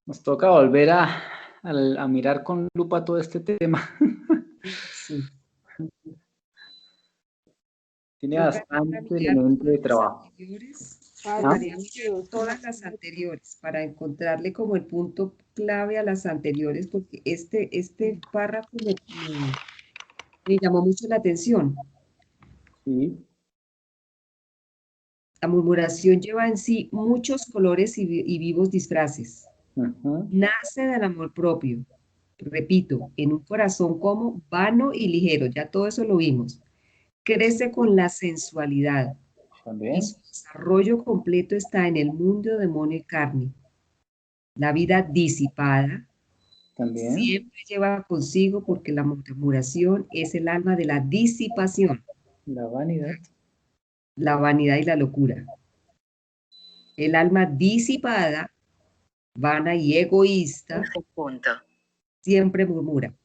Nos toca volver a mirar con lupa todo este tema. Sí. Tiene Toca bastante mirar elemento de todas las trabajo. anteriores. Ay, ¿Ah? María, me quedó Todas las anteriores para encontrarle como el punto clave a las anteriores, porque este párrafo me llamó mucho la atención. Sí. La murmuración lleva en sí muchos colores y vivos disfraces. Ujú. Nace del amor propio. Repito, en un corazón como vano y ligero, ya todo eso lo vimos. Crece con la sensualidad y También. su desarrollo completo está en el mundo demonio y carne. La vida disipada También. siempre lleva consigo porque la murmuración es el alma de la disipación, La vanidad. la vanidad y la locura. El alma disipada, vana y egoísta, siempre murmura.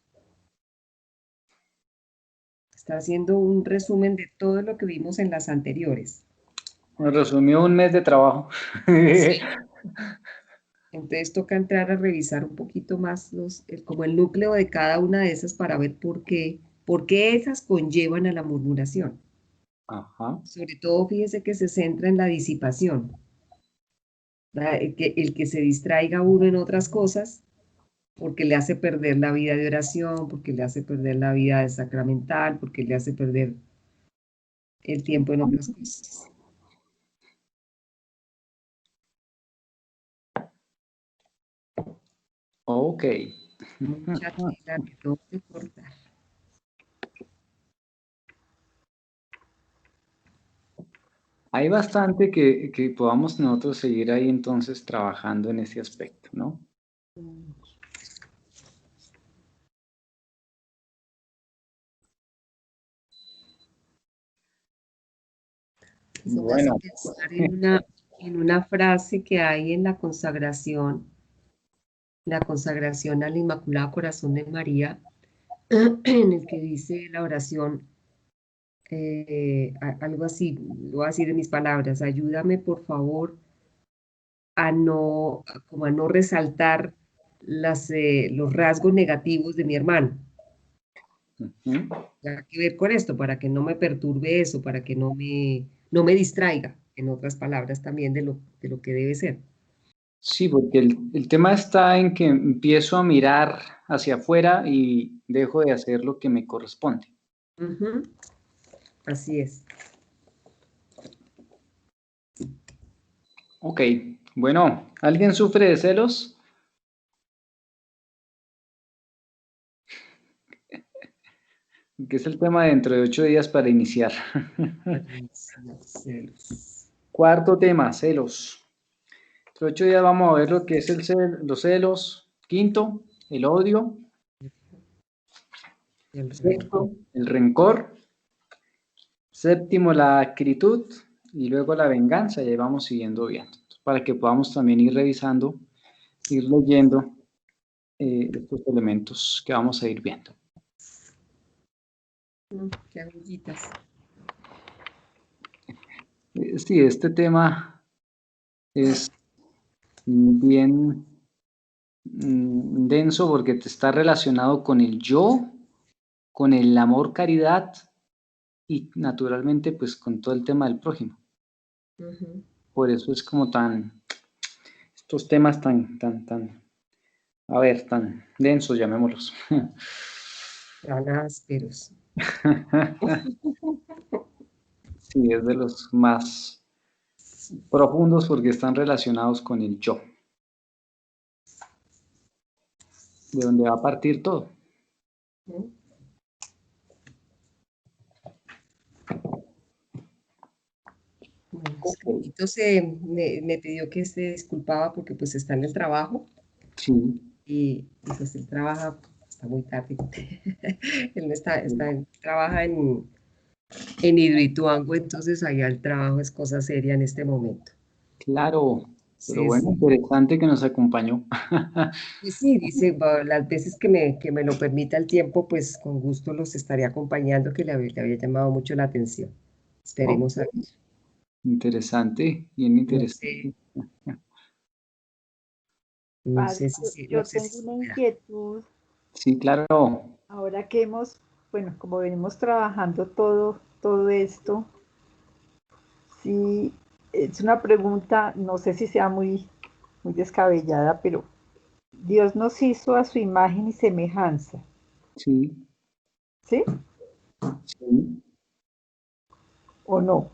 Está haciendo un resumen de todo lo que vimos en las anteriores. Me resumió un mes de trabajo. Sí. Entonces toca entrar a revisar un poquito más como el núcleo de cada una de esas para ver por qué esas conllevan a la murmuración. Ajá. Sobre todo, fíjese que se centra en la disipación. El que se distraiga uno en otras cosas porque le hace perder la vida de oración, porque le hace perder la vida de sacramental, porque le hace perder el tiempo en otras cosas. Ok. Mucha tela de dónde cortar. Hay bastante que podamos nosotros seguir ahí entonces trabajando en ese aspecto, ¿no? Eso me hace Bueno, pensar en una frase que hay en la consagración al Inmaculado Corazón de María, en el que dice la oración, algo así, lo voy a decir en mis palabras: ayúdame por favor como a no resaltar los rasgos negativos de mi hermano. ujú. Hay que ver con esto, para que no me perturbe eso, para que no me distraiga, en otras palabras, también de lo que debe ser. Sí, porque el tema está en que empiezo a mirar hacia afuera y dejo de hacer lo que me corresponde. Ujú. Así es. Ok, bueno, ¿alguien sufre de celos? que es el tema dentro de 8 días para iniciar. Celos. Cuarto tema, celos. Dentro de 8 días vamos a ver lo que es los celos. Quinto, el odio. El Sexto, el rencor. Séptimo, la acritud. Y luego la venganza. Y ahí vamos siguiendo viendo. Para que podamos también ir revisando, ir leyendo estos elementos que vamos a ir viendo. Qué agullitas. Sí, este tema es bien denso porque te está relacionado con el yo, con el amor, caridad y naturalmente pues con todo el tema del prójimo. Por eso es como estos temas tan densos, llamémoslos. Tan ásperos. Sí, es de los más profundos porque están relacionados con el yo, de donde va a partir todo. Carlitos me pidió que se disculpaba porque pues está en el trabajo. Sí. Y pues él trabaja, está muy tarde. Él trabaja en Hidroituango, entonces allá el trabajo es cosa seria en este momento. Claro, pero Sí, bueno, interesante que nos acompañó. sí, dice, las veces que me lo permita el tiempo, pues con gusto los estaré acompañando, que le había llamado mucho la atención. Esperemos a ver. Interesante, bien interesante. No sé si Yo tengo una inquietud. Sí, claro. Ahora que como venimos trabajando todo esto, sí, es una pregunta, no sé si sea muy descabellada, pero Dios nos hizo a su imagen y semejanza, Sí. ¿sí? Sí. ¿O no?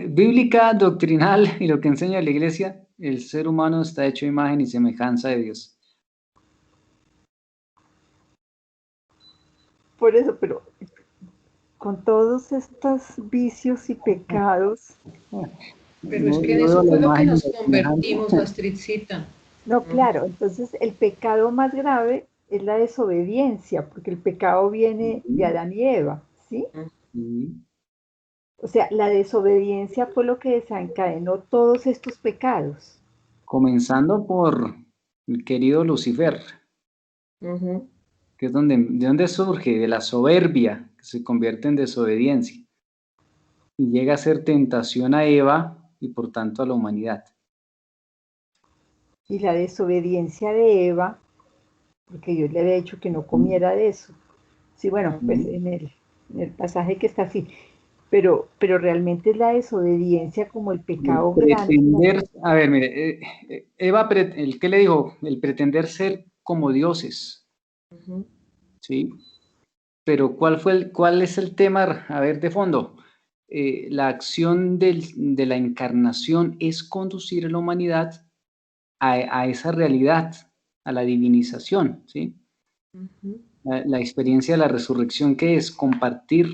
Bíblica, doctrinal y lo que enseña la iglesia, el ser humano está hecho a imagen y semejanza de Dios. Por eso, pero con todos estos vicios y pecados. Pero es que en eso fue lo que nos convertimos, Astridcita. No, claro, entonces el pecado más grave es la desobediencia, porque el pecado viene de Adán y Eva, ¿sí? O sea, la desobediencia fue lo que desencadenó todos estos pecados. Comenzando por el querido Lucifer, que es de donde surge, de la soberbia, que se convierte en desobediencia, y llega a ser tentación a Eva y por tanto a la humanidad. Y la desobediencia de Eva, porque Dios le había dicho que no comiera de eso. Sí, bueno, pues en el pasaje que está así. Pero realmente es la desobediencia como el pecado grande. A ver, mire, Eva, ¿qué le dijo? El pretender ser como dioses. ¿Sí? Pero ¿cuál es el tema? A ver, de fondo. La acción de la encarnación es conducir a la humanidad a esa realidad, a la divinización, ¿sí? La experiencia de la resurrección, que es compartir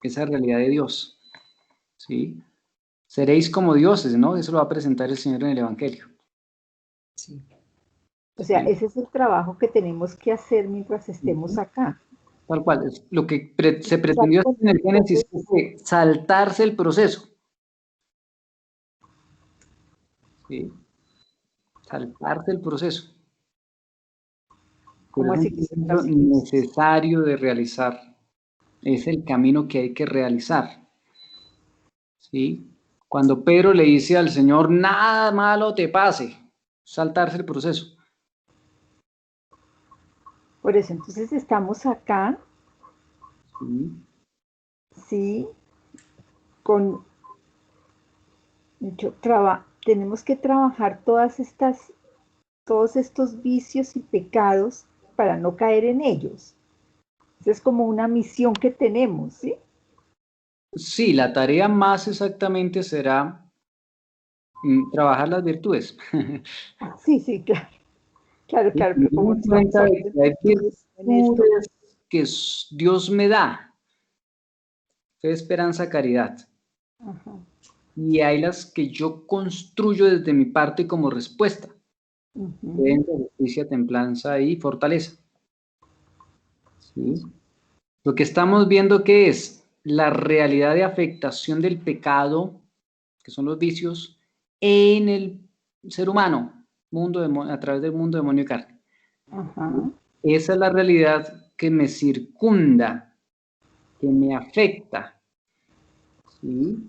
esa realidad de Dios, ¿sí? Seréis como dioses, ¿no? Eso lo va a presentar el Señor en el Evangelio. Sí. O sea, ese es el trabajo que tenemos que hacer mientras estemos acá. Tal cual, es lo que se pretendió hacer en el Génesis fue saltarse el proceso. ¿Sí? Saltarse el proceso. ¿Cómo así que es necesario de realizar. Es el camino que hay que realizar. ¿Sí? Cuando Pedro le dice al Señor, nada malo te pase, saltarse el proceso. Por eso, entonces estamos acá, sí, con, tenemos que trabajar todos estos vicios y pecados para no caer en ellos. Esa es como una misión que tenemos, ¿sí? Sí, la tarea más exactamente será trabajar las virtudes. Sí, claro. Claro, claro, pero como Me doy cuenta de que hay virtudes en esto. virtudes que Dios me da. Fe, esperanza, caridad. Ajá. Y hay las que yo construyo desde mi parte como respuesta. Ujú. Creencia, justicia, templanza y fortaleza. ¿Sí? Lo que estamos viendo que es la realidad de afectación del pecado, que son los vicios, en el ser humano, a través del mundo demonio y carne. Ajá. Esa es la realidad que me circunda, que me afecta, ¿sí?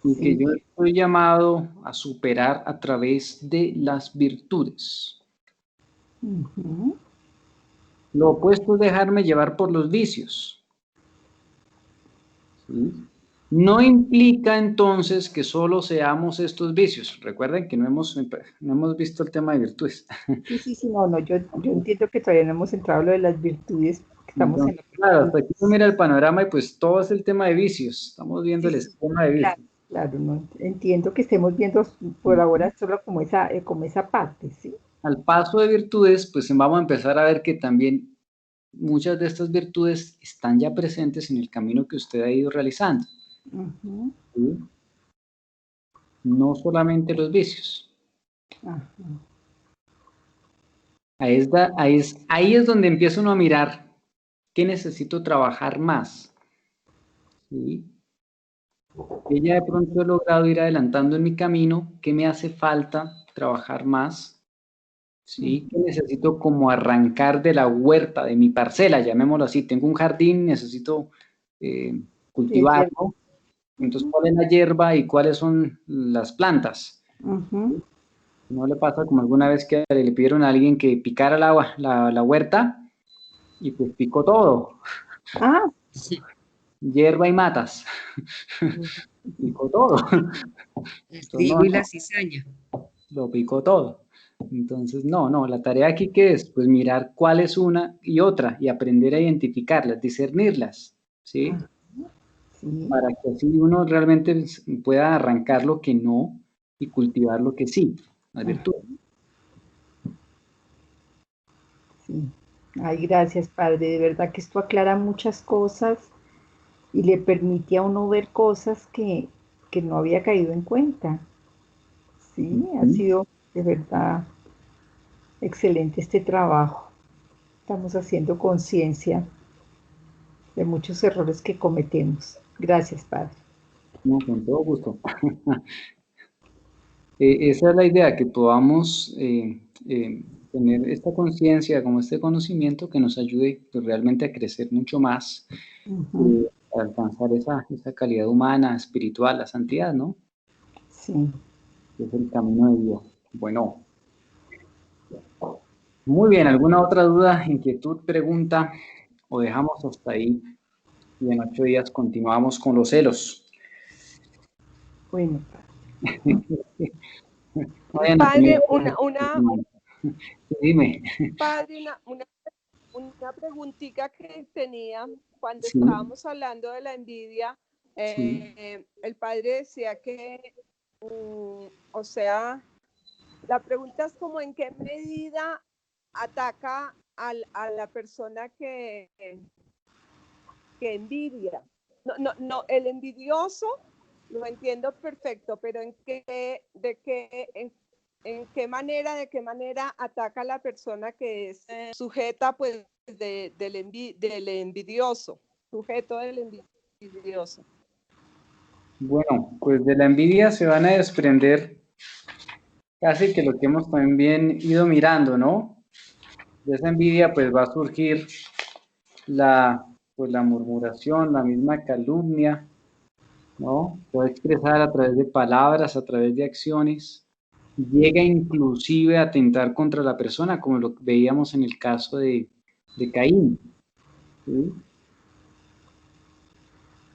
Y que Sí. yo estoy llamado a superar a través de las virtudes. Ujú. Lo opuesto es dejarme llevar por los vicios, ¿sí? No implica entonces que solo seamos estos vicios. Recuerden que no hemos visto el tema de virtudes. Sí, no, yo entiendo que todavía no hemos entrado a lo de las virtudes, porque estamos en Entonces, claro, hasta aquí uno mira el panorama y pues todo es el tema de vicios. Estamos viendo el esquema de vicios. Claro, no entiendo que estemos viendo por ahora solo como esa parte, ¿sí? Al paso de virtudes, pues vamos a empezar a ver que también muchas de estas virtudes están ya presentes en el camino que usted ha ido realizando. Ujú. ¿Sí? No solamente los vicios. Ajá. Ahí es donde empieza uno a mirar qué necesito trabajar más. ¿Sí? Que ya de pronto he logrado ir adelantando en mi camino, qué me hace falta trabajar más. ¿Sí? Que necesito como arrancar de la huerta, de mi parcela, llamémoslo así. Tengo un jardín, necesito cultivarlo. Entonces, ¿cuál es la hierba y cuáles son las plantas? Ujú. ¿No le pasa como alguna vez que le pidieron a alguien que picara la huerta y pues picó todo? Ah, Hierba y matas. Picó todo. El Entonces, trigo y la cizaña. lo picó todo. Entonces, no, la tarea aquí ¿qué es? Pues mirar cuál es una y otra y aprender a identificarlas, discernirlas, ¿sí? sí. Para que así uno realmente pueda arrancar lo que no y cultivar lo que sí, las virtudes. Sí. Ay, gracias, Padre. De verdad que esto aclara muchas cosas y le permite a uno ver cosas que no había caído en cuenta. Sí, ha sido de verdad excelente este trabajo. Estamos haciendo conciencia de muchos errores que cometemos. Gracias, Padre. No, con todo gusto. Esa es la idea, que podamos tener esta conciencia, como este conocimiento que nos ayude pues, realmente a crecer mucho más, Ujú. a alcanzar esa calidad humana, espiritual, la santidad, ¿no? Sí. Que es el camino de Dios. Bueno, muy bien. ¿Alguna otra duda, inquietud, pregunta? ¿O dejamos hasta ahí? Y en 8 días continuamos con los celos. Bueno, Padre, Dime. padre, una preguntita que tenía cuando Sí. estábamos hablando de la envidia. Sí. El padre decía que, o sea, la pregunta es como en qué medida ataca a la persona que envidia. No, el envidioso lo entiendo perfecto, pero en qué manera ataca a la persona que es sujeta pues del envidioso, sujeto del envidioso. Bueno, pues de la envidia se van a desprender casi que lo que hemos también ido mirando, ¿no? De esa envidia pues va a surgir la murmuración, la misma calumnia, ¿no? Se va a expresar a través de palabras, a través de acciones, llega inclusive a atentar contra la persona, como lo veíamos en el caso de Caín, ¿sí?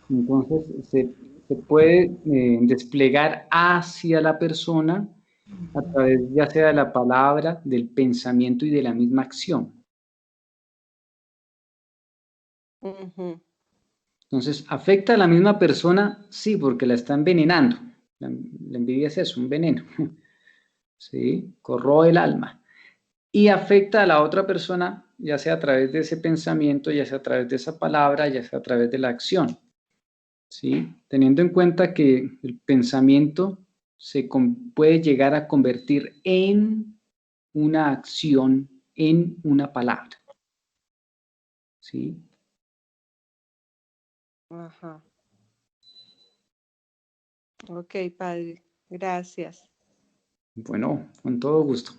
Entonces se puede desplegar hacia la persona a través ya sea de la palabra, del pensamiento y de la misma acción. Uh-huh. Entonces, ¿afecta a la misma persona? Sí, porque la está envenenando. La envidia es eso, un veneno. ¿Sí? Corroe el alma. y afecta a la otra persona, ya sea a través de ese pensamiento, ya sea a través de esa palabra, ya sea a través de la acción. ¿Sí? Teniendo en cuenta que el pensamiento puede llegar a convertir en una acción, en una palabra. ¿Sí? Ajá. Ok, padre. Gracias. Bueno, con todo gusto.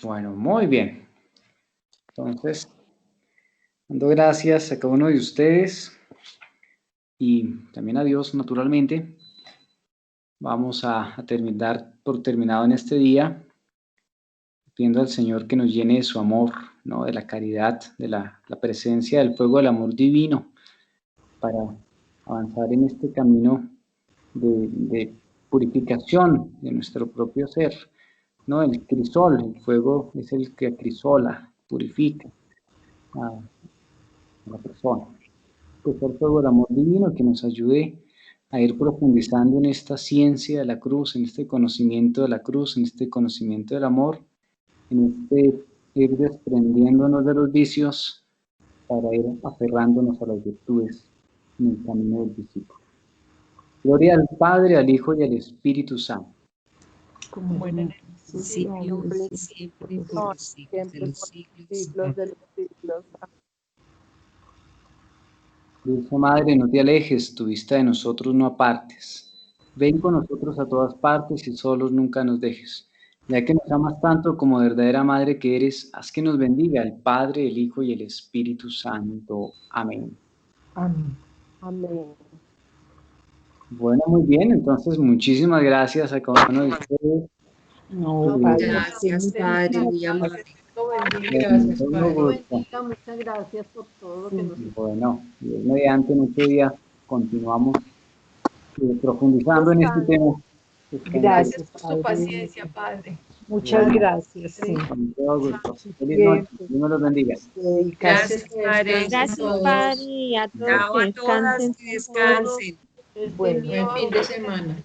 Bueno, muy bien. Entonces, dando gracias a cada uno de ustedes y también a Dios, naturalmente. Vamos a terminar por terminado en este día, pidiendo al Señor que nos llene de su amor, ¿no? De la caridad, de la presencia del fuego del amor divino, para avanzar en este camino de purificación de nuestro propio ser, ¿no? El crisol, el fuego es el que acrisola, purifica a la persona. Pues el fuego del amor divino que nos ayude a ir profundizando en esta ciencia de la cruz, en este conocimiento de la cruz, en este conocimiento del amor, en este ir desprendiéndonos de los vicios para ir aferrándonos a las virtudes en el camino del discípulo. Gloria al Padre, al Hijo y al Espíritu Santo. Como en el Principio, siempre, por los siglos de los siglos. Siglos de los siglos. Dulce Madre, no te alejes, tu vista de nosotros no apartes. Ven con nosotros a todas partes y solos nunca nos dejes. Ya que nos amas tanto como verdadera Madre que eres, haz que nos bendiga el Padre, el Hijo y el Espíritu Santo. Amén. Amén. Amén. Bueno, muy bien, entonces muchísimas gracias a cada uno de ustedes. No, padre. Gracias, Padre, muy amable. Lo bendiga. Gracias, Todo Padre. gusto. Bendiga, muchas gracias por todo lo que nos Bueno, Dios mediante mucho día continuamos profundizando en este tema. Gracias Por su Padre. paciencia, Padre. Muchas gracias. Sí. Con todo gusto. Feliz noche. Dios me los bendiga. Gracias, Padre. Gracias, todos. Padre, y a todos Chao que a todas, descansen. que descansen. Bueno, Buen fin de semana.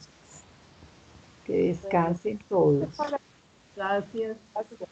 que descansen todos. Gracias. Gracias.